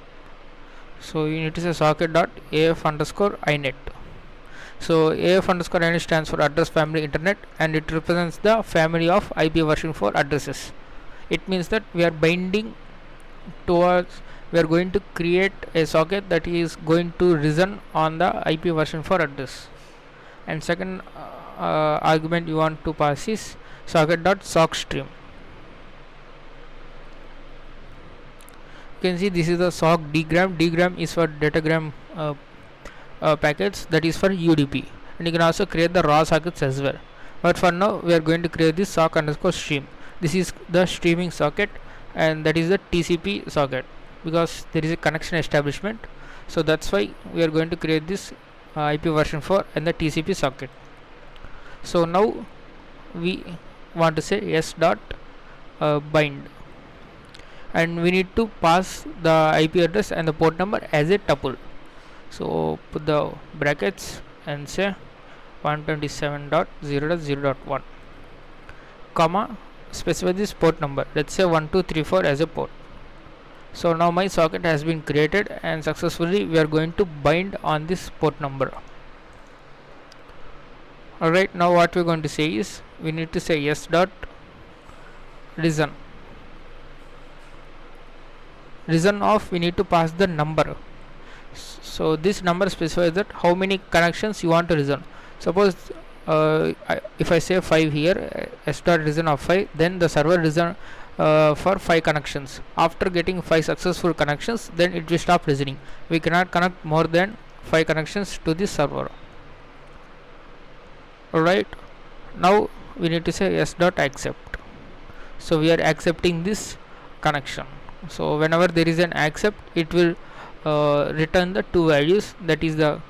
So you need to say socket dot AF underscore INET. So AF underscore INET stands for address family internet, and it represents the family of IP version 4 addresses. It means that we are binding towards, we are going to create a socket that is going to reason on the IP version 4 address. And second argument you want to pass is socket dot sock stream. You can see this is the sock dgram. Dgram is for datagram packets, that is for UDP, and you can also create the raw sockets as well. But for now we are going to create this sock underscore stream. This is the streaming socket, and that is the TCP socket, because there is a connection establishment. So that's why we are going to create this IP version 4 and the TCP socket. So now we want to say s dot bind, and we need to pass the IP address and the port number as a tuple. So put the brackets and say 127.0.0.1 comma, specify this port number. Let's say 1234 as a port. So now my socket has been created, and successfully we are going to bind on this port number. Alright, now what we're going to say is we need to say s dot reason. Reason of, we need to pass the number. So this number specifies that how many connections you want to reason. Suppose if I say 5 here, s dot reason of 5, then the server reason for 5 connections. After getting 5 successful connections, then it will stop reasoning. We cannot connect more than 5 connections to this server. Alright, now we need to say s dot accept. So we are accepting this connection. So whenever there is an accept, it will return the two values, that is the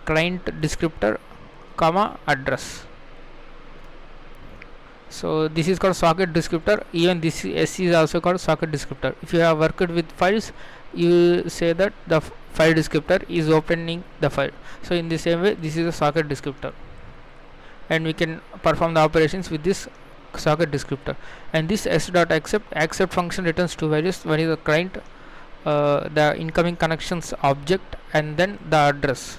client descriptor comma address. So this is called socket descriptor. Even this s is also called socket descriptor. If you have worked with files, you say that the file descriptor is opening the file. So in the same way, this is a socket descriptor, and we can perform the operations with this socket descriptor. And this s dot accept function returns two values. One is the client, the incoming connections object, and then the address.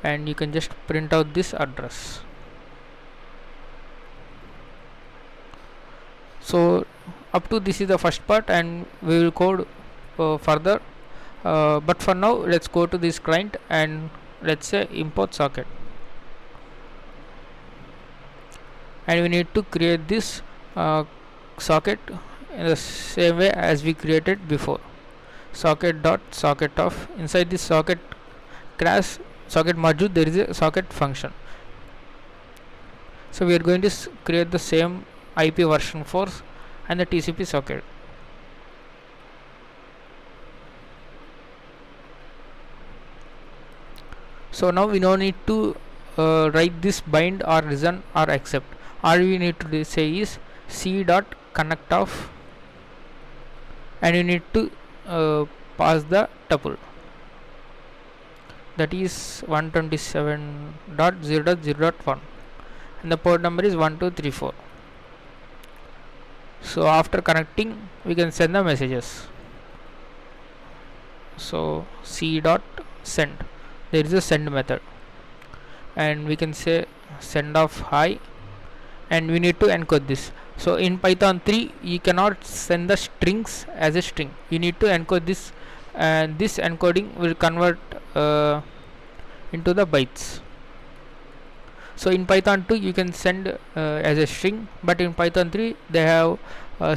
And you can just print out this address. So up to this is the first part, and we will code further, but for now let's go to this client and let's say import socket, and we need to create this socket in the same way as we created before. Socket dot socket of. Inside this socket class socket module there is a socket function. So we are going to create the same IP version 4 and the TCP socket. So now we don't need to write this bind or reason or accept. All we need to say is c dot connect of, and you need to pass the tuple, that is 127.0.0.1, and the port number is 1234. So after connecting, we can send the messages. So c dot send, there is a send method, and we can say send of hi, and we need to encode this. So in Python 3 you cannot send the strings as a string, you need to encode this, and this encoding will convert into the bytes. So in Python 2 you can send as a string, but in Python 3 they have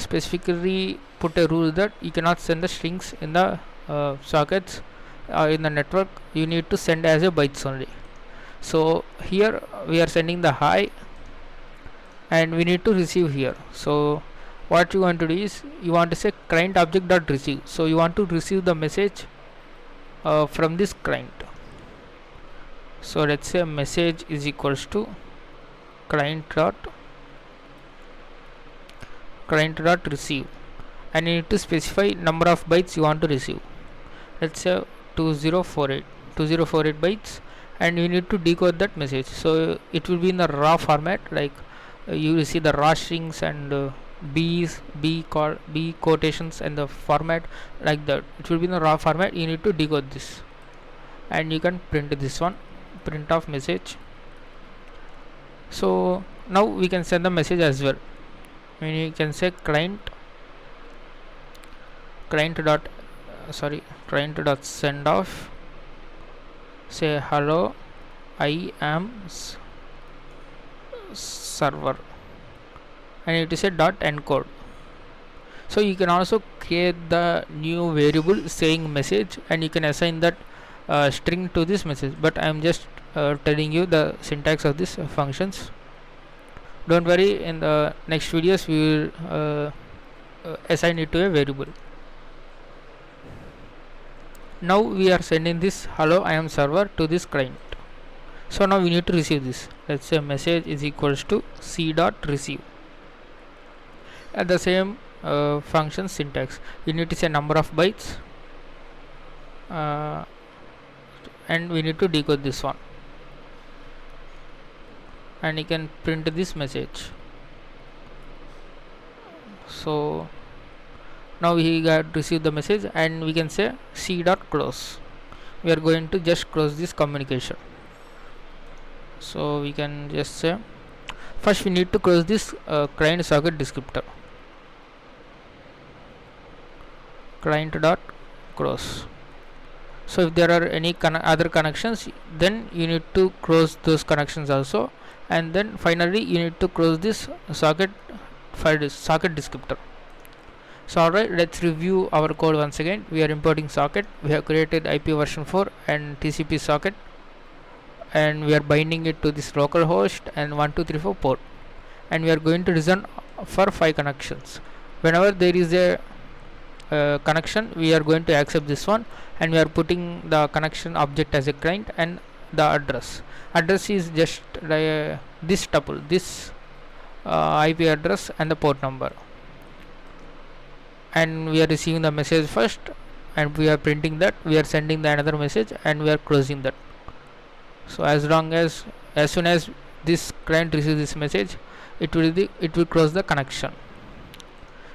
specifically put a rule that you cannot send the strings in the sockets in the network, you need to send as a bytes only. So here we are sending the hi, and we need to receive here. So what you want to do is, you want to say client object dot receive. So you want to receive the message from this client. So let's say message is equals to client dot receive, and you need to specify number of bytes you want to receive. Let's say 2048 bytes, and you need to decode that message. So it will be in the raw format, like you will see the raw strings and b quotations and the format like that. It will be in the raw format. You need to decode this, and you can print this one, print of message. So now we can send the message as well. When you can say client dot send off, say hello, I am server, and it is a dot encode. So you can also create the new variable saying message, and you can assign that string to this message, but I am just telling you the syntax of these functions. Don't worry, in the next videos we will assign it to a variable. Now we are sending this hello I am server to this client. So now we need to receive this. Let's say message is equals to c dot receive. At the same function syntax, you need to say number of bytes, and we need to decode this one, and you can print this message. So now we got received the message, and we can say c dot close. We are going to just close this communication. So we can just say, first we need to close this client socket descriptor, client dot close. So if there are any other connections, then you need to close those connections also, and then finally you need to close this socket descriptor. So alright, let's review our code once again. We are importing socket. We have created IP version 4 and TCP socket, and we are binding it to this local host and 1234 port, and we are going to return for 5 connections. Whenever there is a connection, we are going to accept this one, and we are putting the connection object as a client, and the address is just this tuple, this IP address and the port number, and we are receiving the message first, and we are printing that, we are sending the another message, and we are closing that. So as soon as this client receives this message, it will close the connection.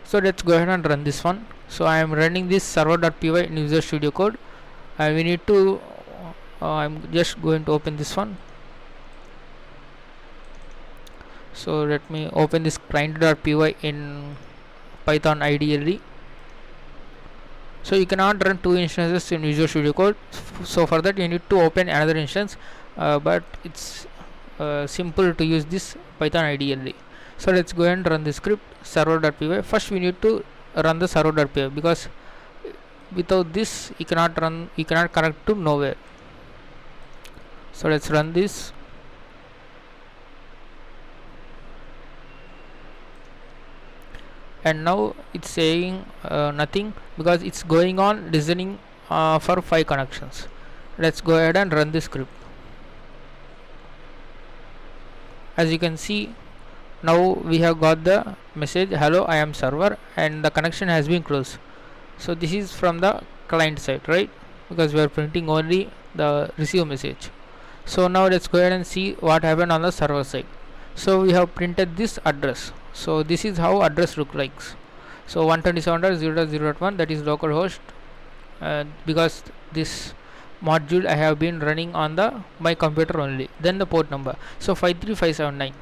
So let's go ahead and run this one. So I am running this server.py in Visual Studio Code, and we need to I'm just going to open this one. So let me open this client.py in Python IDLE. So you cannot run 2 instances in Visual Studio Code, so for that you need to open another instance, but it's simple to use this Python IDLE. So let's go ahead and run the script server.py. First we need to run the server.py, because without this you cannot connect to nowhere. So let's run this. And now it's saying nothing, because it's going on listening for 5 connections. Let's go ahead and run the script. As you can see, now we have got the message hello I am server, and the connection has been closed. So this is from the client side, right? Because we are printing only the receive message. So now let's go ahead and see what happened on the server side. So we have printed this address. So this is how address look like. So 127.0.0.1, that is localhost, because this module I have been running on my computer only. Then the port number, so 53579.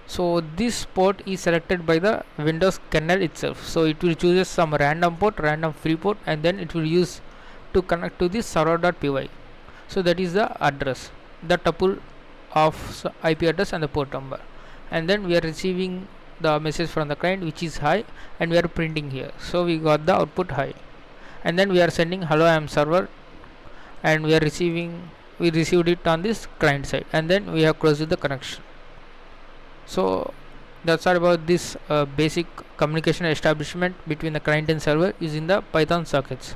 So this port is selected by the Windows kernel itself. So it will choose some random port, random free port, and then it will use to connect to this server.py. So that is the address, the tuple of IP address and the port number. And then we are receiving the message from the client, which is hi, and we are printing here. So we got the output hi, and then we are sending hello I am server and we received it on this client side, and then we have closed the connection. So that's all about this basic communication establishment between the client and server using the Python sockets.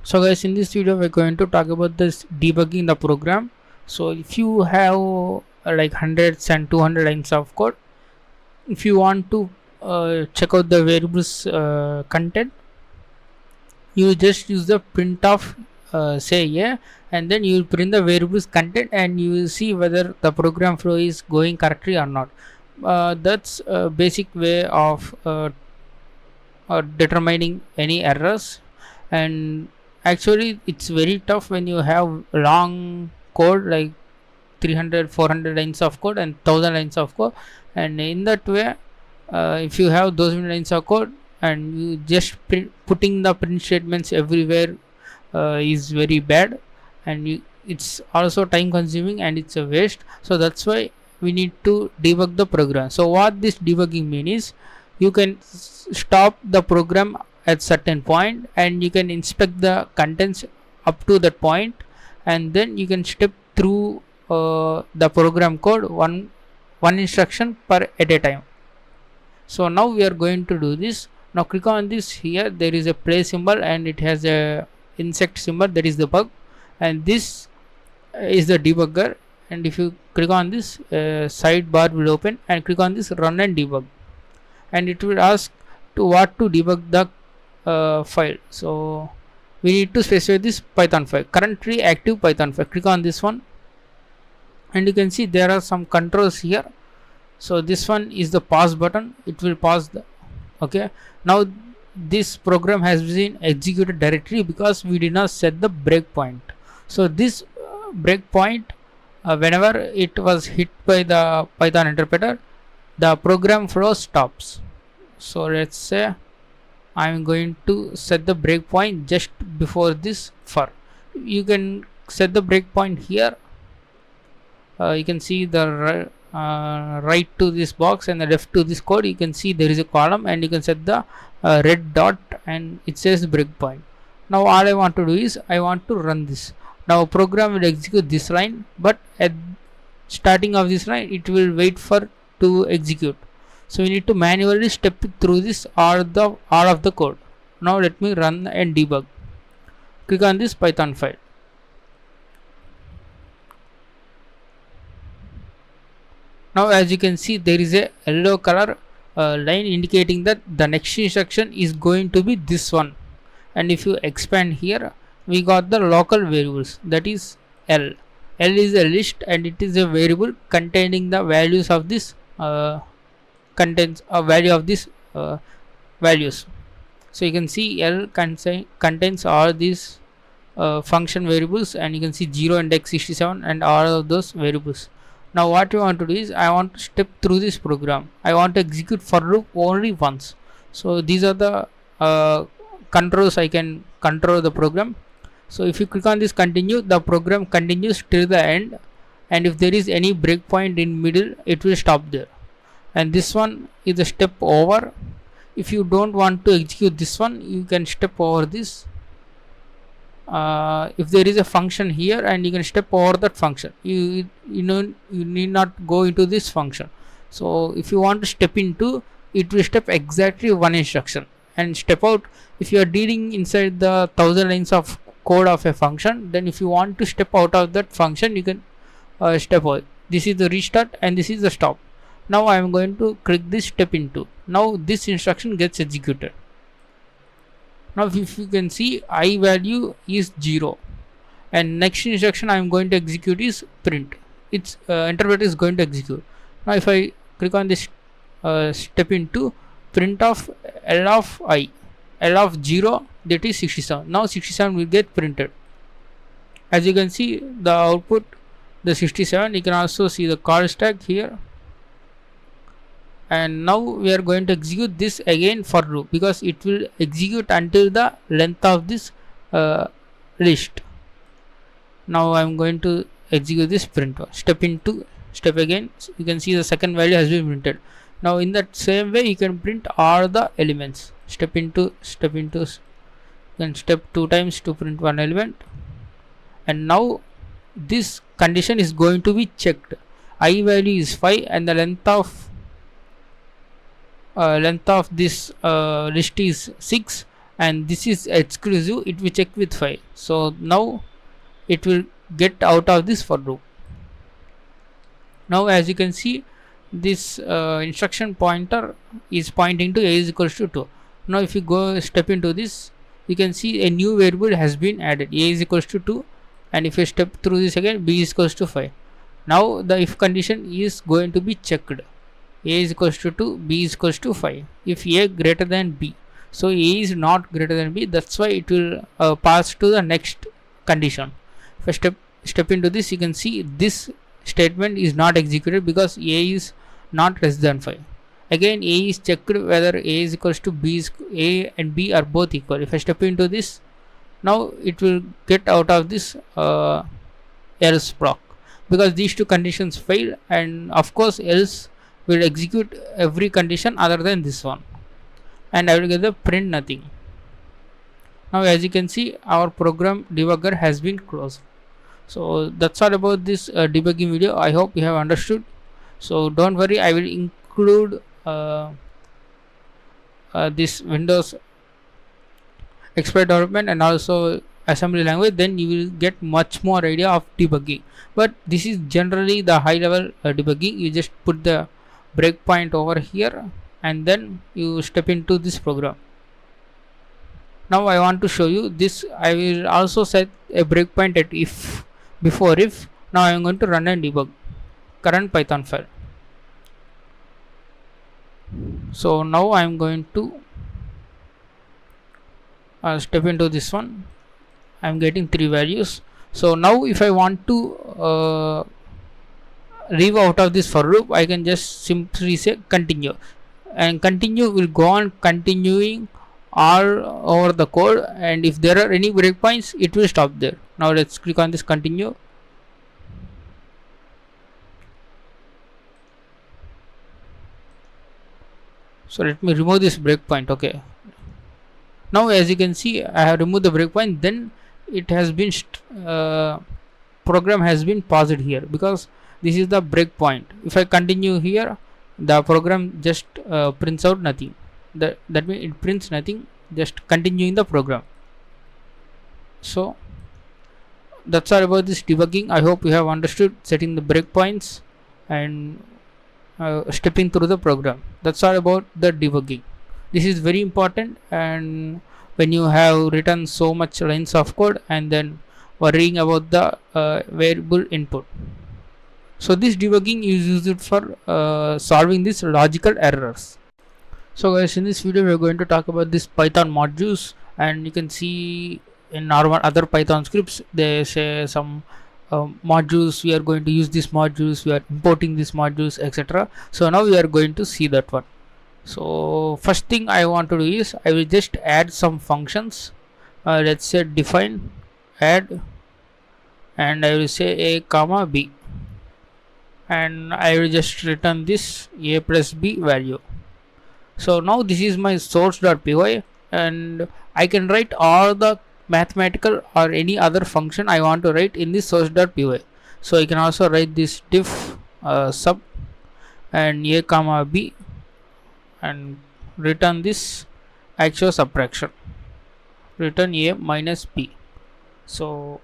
So guys, in this video we're going to talk about this debugging the program. So if you have like hundreds and 200 lines of code, if you want to check out the variables content, you just use the print of say a, and then you will print the variables content, and you will see whether the program flow is going correctly or not. That's a basic way of determining any errors. And actually it's very tough when you have long code like 300 400 lines of code and 1000 lines of code, and in that way if you have those many lines of code and you just putting the print statements everywhere is very bad, and it's also time consuming and it's a waste. So that's why we need to debug the program. So what this debugging mean is, you can stop the program at certain point and you can inspect the contents up to that point, and then you can step through the program code one instruction per at a time. So now we are going to do this. Now click on this. Here there is a play symbol and it has a insect symbol, that is the bug, and this is the debugger. And if you click on this, sidebar will open, and click on this run and debug, and it will ask to what to debug the file. So we need to specify this Python file, currently active Python file. Click on this one, and you can see there are some controls here. So this one is the pause button, it will pause the okay. Now this program has been executed directly because we did not set the breakpoint. So this breakpoint, whenever it was hit by the Python interpreter, the program flow stops. So let's say I'm going to set the breakpoint just before this for. You can set the breakpoint here. You can see the right to this box and the left to this code. You can see there is a column, and you can set the red dot and it says breakpoint. Now all I want to do is I want to run this. Now program will execute this line, but at starting of this line it will wait for to execute. So we need to manually step through this all of the code. Now let me run and debug. Click on this Python file. Now as you can see, there is a yellow color line indicating that the next instruction is going to be this one. And if you expand here, we got the local variables, that is L. L is a list and it is a variable containing the values of this contains a value of this values. So you can see L contains all these function variables, and you can see 0 index 67 and all of those variables. Now what we want to do is, I want to step through this program. I want to execute for loop only once. So these are the controls I can control the program. So if you click on this continue, the program continues till the end, and if there is any breakpoint in middle, it will stop there. And this one is a step over. If you don't want to execute this one, you can step over this. If there is a function here, and you can step over that function, you need not go into this function. So if you want to step into, it will step exactly one instruction and step out. If you are dealing inside the 1000 lines of code of a function, then if you want to step out of that function, you can step out. This is the restart and this is the stop. Now I am going to click this step into. Now this instruction gets executed. Now if you can see, I value is 0, and next instruction I am going to execute is print. Its interpreter is going to execute. Now if I click on this step into, print of L of I, L of 0, that is 67. Now 67 will get printed. As you can see the output, the 67. You can also see the call stack here. And now we are going to execute this again for loop, because it will execute until the length of this list. Now I am going to execute this print. Step into, step again. So you can see the second value has been printed. Now in that same way you can print all the elements. Step into, then step 2 times to print one element, and now this condition is going to be checked. I value is 5 and the length of this list is 6, and this is exclusive, it will check with 5. So now it will get out of this for loop. Now as you can see, this instruction pointer is pointing to a is equals to 2. Now if you go step into this, you can see a new variable has been added, a is equals to 2, and if you step through this again, b is equals to 5. Now the if condition is going to be checked, a is equals to 2, b is equals to 5. If a greater than b, so a is not greater than b, that's why it will pass to the next condition. If I step into this, you can see this statement is not executed because a is not less than 5. Again a is checked whether a is equals to b, is a and b are both equal. If I step into this, now it will get out of this else block, because these two conditions fail, and of course else will execute every condition other than this one, and I will get the print nothing. Now as you can see, our program debugger has been closed. So that's all about this debugging video. I hope you have understood. So don't worry, I will include this Windows expert development and also assembly language, then you will get much more idea of debugging. But this is generally the high level debugging. You just put the breakpoint over here and then you step into this program. Now I want to show you this. I will also set a breakpoint at if, before if. Now I am going to run and debug current Python file. So now I am going to step into this one. I am getting 3 values. So now if I want to leave out of this for loop, I can just simply say continue, and continue will go on continuing all over the code, and if there are any breakpoints it will stop there. Now let's click on this continue. So let me remove this breakpoint. Okay, now as you can see, I have removed the breakpoint. Then it has been program has been paused here because this is the breakpoint. If I continue here, the program just prints out nothing. That means it prints nothing, just continuing the program. So that's all about this debugging. I hope you have understood setting the breakpoints and stepping through the program. That's all about the debugging. This is very important, and when you have written so much lines of code and then worrying about the variable input. So this debugging is used for solving these logical errors. So guys, in this video we are going to talk about this Python modules, and you can see in normal other Python scripts they say some modules, we are going to use these modules, we are importing these modules, etc. So now we are going to see that one. So first thing I want to do is I will just add some functions. Let's say define add, and I will say a comma b, and I will just return this a plus b value. So now this is my source.py, and I can write all the mathematical or any other function I want to write in this source.py. So I can also write this diff sub and a comma b and return this actual subtraction, return a minus b. So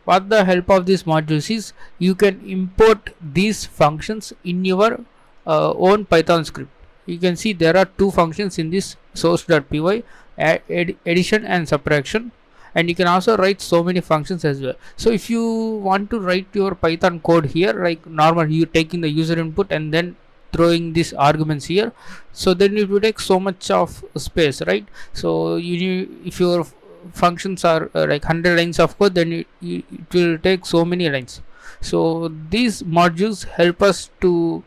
what the help of these modules is, you can import these functions in your own Python script. You can see there are 2 functions in this source.py, addition and subtraction, and you can also write so many functions as well. So if you want to write your Python code here, like normal, you taking the user input and then throwing these arguments here, so then it will take so much of space, right? So you need, if your functions are like 100 lines of code, then it will take so many lines. So these modules help us to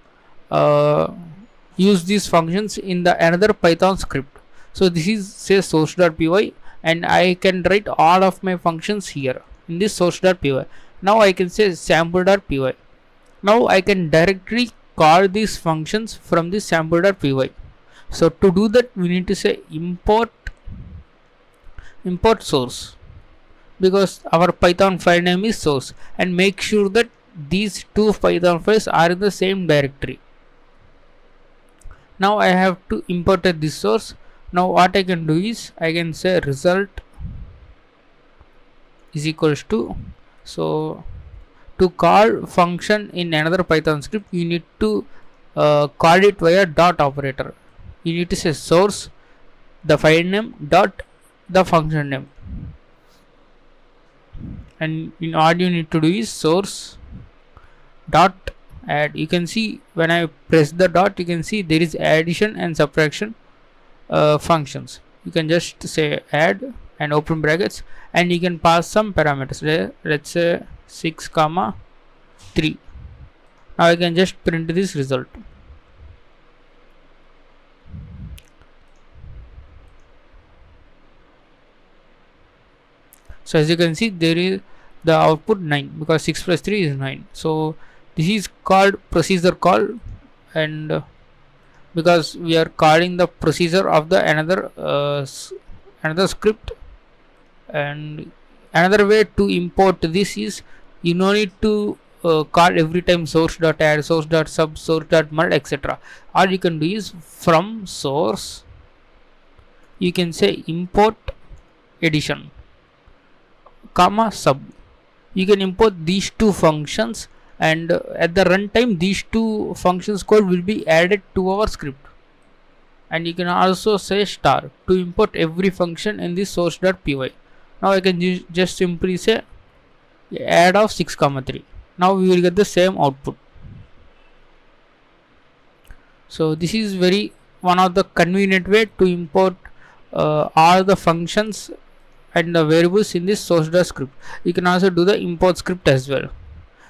use these functions in the another Python script. So this is say source.py, and I can write all of my functions here in this source.py. Now I can say sample.py. Now I can directly call these functions from this sample.py. So to do that, we need to say import import source, because our Python file name is source, and make sure that these two Python files are in the same directory. Now I have to import this source. Now what I can do is I can say result is equals to, so to call function in another Python script you need to call it via dot operator. You need to say source, the file name, dot the function name, and in what you need to do is source dot add. You can see when I press the dot, you can see there is addition and subtraction functions. You can just say add and open brackets, and you can pass some parameters. Let's say 6 comma 3. Now I can just print this result. So as you can see, there is the output 9, because 6 plus 3 is 9. So this is called procedure call, and because we are calling the procedure of the another script. And another way to import this is, you no need to call every time source.add, source.sub, source.mul, etc. All you can do is from source you can say import addition comma sub. You can import these two functions, and at the runtime these two functions code will be added to our script. And you can also say star to import every function in this source.py. Now I can just simply say add of 6 comma 3. Now we will get the same output. So this is very one of the convenient way to import all the functions and the variables in this source.script. You can also do the import script as well.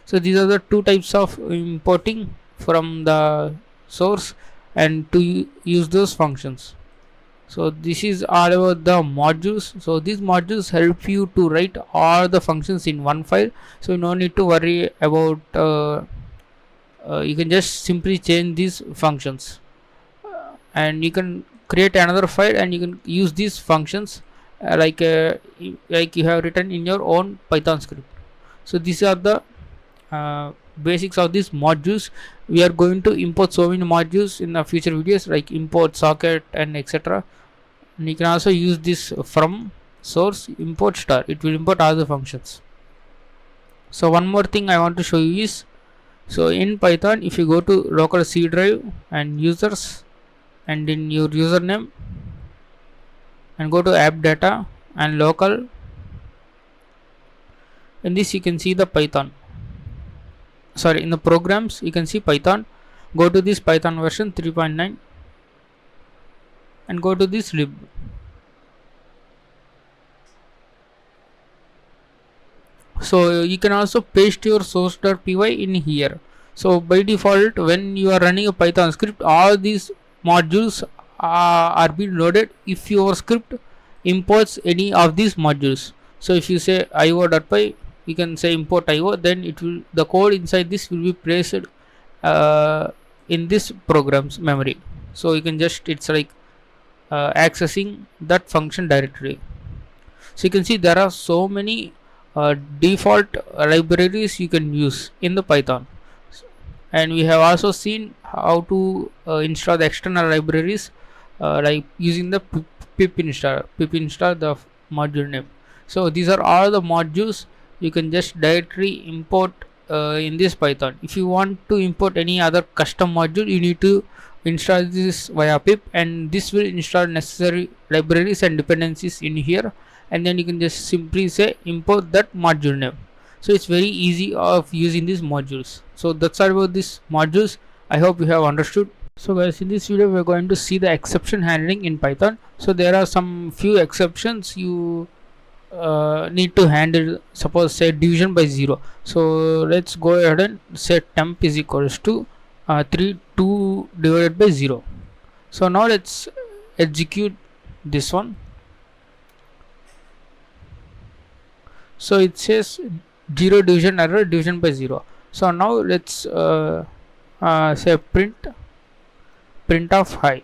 So these are the two types of importing from the source and to use those functions. So this is all about the modules. So these modules help you to write all the functions in one file, so you no need to worry about you can just simply change these functions, and you can create another file and you can use these functions like you have written in your own Python script. So these are the basics of these modules. We are going to import so many modules in the future videos, like import socket and etc. And you can also use this from source import star. It will import all the functions. So one more thing I want to show you is, so in Python, if you go to local C drive and users, and in your username, and go to app data and local, in this you can see the Python, sorry, in the programs you can see Python. Go to this Python version 3.9 and go to this lib. So you can also paste your source.py in here. So by default, when you are running a Python script, all these modules are being loaded if your script imports any of these modules. So if you say io.py, you can say import io, then it will, the code inside this will be placed in this program's memory. So you can just, it's like accessing that function directly. So you can see there are so many default libraries you can use in the Python, and we have also seen how to install the external libraries like using the Pip-installer the module name. So these are all the modules you can just directly import in this Python. If you want to import any other custom module, you need to install this via pip, and this will install necessary libraries and dependencies in here, and then you can just simply say import that module name. So it's very easy of using these modules. So that's all about these modules. I hope you have understood. So guys, in this video we are going to see the exception handling in Python. So there are some few exceptions you need to handle. Suppose say division by 0. So let's go ahead and say temp is equals to 2 divided by 0. So now let's execute this one. So it says 0 division error, division by 0. So now let's say print of high.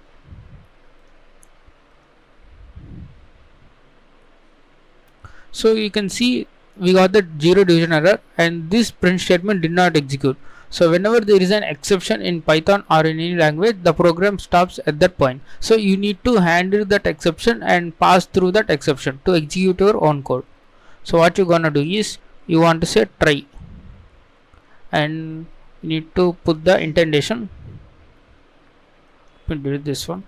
So you can see we got the zero division error, and this print statement did not execute. So whenever there is an exception in Python or in any language, the program stops at that point. So you need to handle that exception and pass through that exception to execute your own code. So what you're gonna do is you want to say try, and you need to put the indentation. We'll delete this one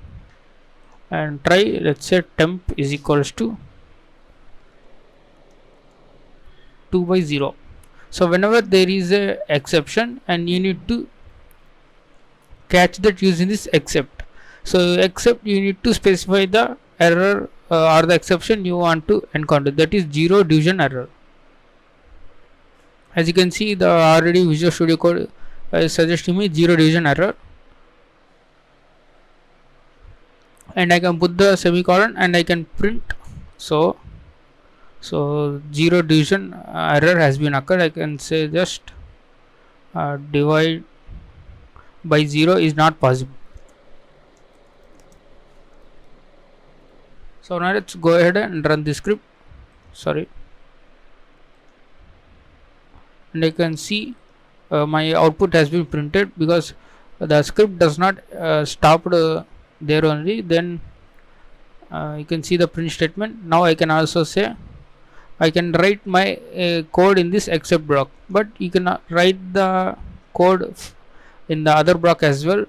and try. Let's say temp is equals to 2/0. So whenever there is a exception, and you need to catch that using this except. So except you need to specify the error or the exception you want to encounter, that is zero division error. As you can see, the already Visual Studio Code is suggesting me zero division error, and I can put the semicolon and I can print. So zero division error has been occurred. I can say just divide by 0 is not possible. So now let's go ahead and run the script. Sorry, and I can see my output has been printed because the script does not stop there only. Then you can see the print statement. Now I can also say I can write my code in this except block, but you can write the code in the other block as well.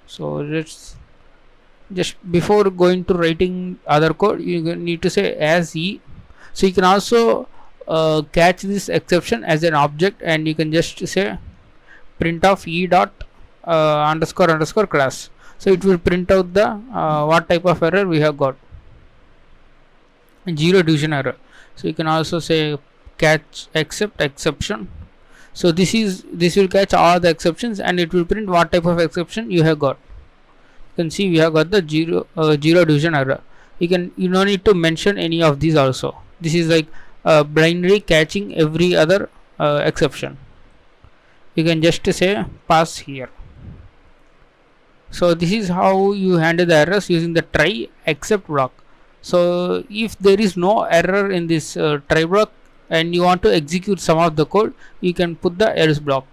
So let's just, before going to writing other code, you need to say as e. So you can also catch this exception as an object, and you can just say print of e dot underscore class. So it will print out the what type of error we have got, zero division error. So you can also say catch except exception. So this will catch all the exceptions, and it will print what type of exception you have got. You can see we have got the zero division error. You don't need to mention any of these also. This is like blindly catching every other exception. You can just say pass here. So this is how you handle the errors using the try except block. So if there is no error in this try block and you want to execute some of the code, you can put the else block.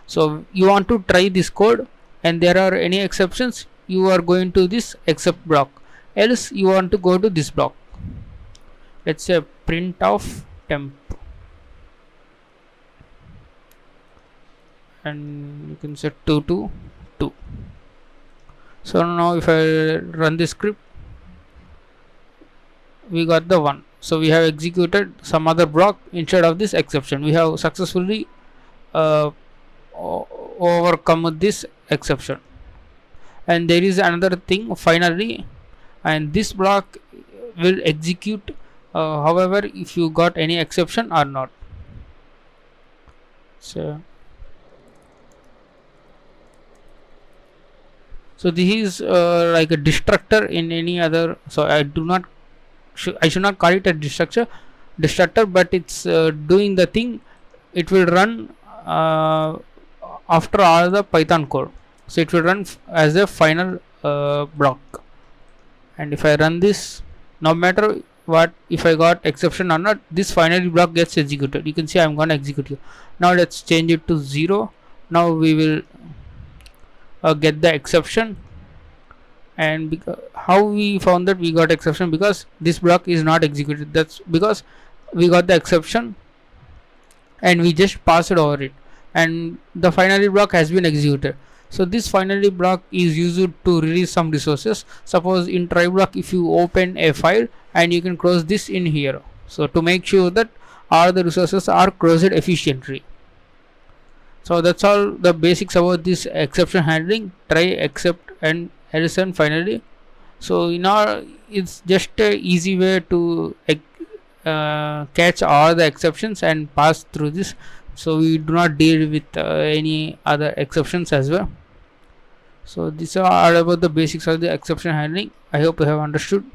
So you want to try this code and there are any exceptions, you are going to this except block, else you want to go to this block. Let's say print of temp, and you can set 2 to 2. So now if I run this script, we got the 1. So we have executed some other block instead of this exception. We have successfully overcome this exception. And there is another thing finally, and this block will execute however if you got any exception or not. So this is like a destructor in any other. So I should not call it a destructor, but it's doing the thing. It will run after all the Python code. So it will run as a final block. And if I run this, no matter what, if I got exception or not, this final block gets executed. You can see I'm going to execute it. Now let's change it to 0. Now we will get the exception. And how we found that we got exception? Because this block is not executed. That's because we got the exception and we just passed over it, and the finally block has been executed. So this finally block is used to release some resources. Suppose in try block, if you open a file and you can close this in here, so to make sure that all the resources are closed efficiently. So that's all the basics about this exception handling, try, except, and else, and finally. So it's just a easy way to catch all the exceptions and pass through this, so we do not deal with any other exceptions as well. So these are all about the basics of the exception handling. I hope you have understood.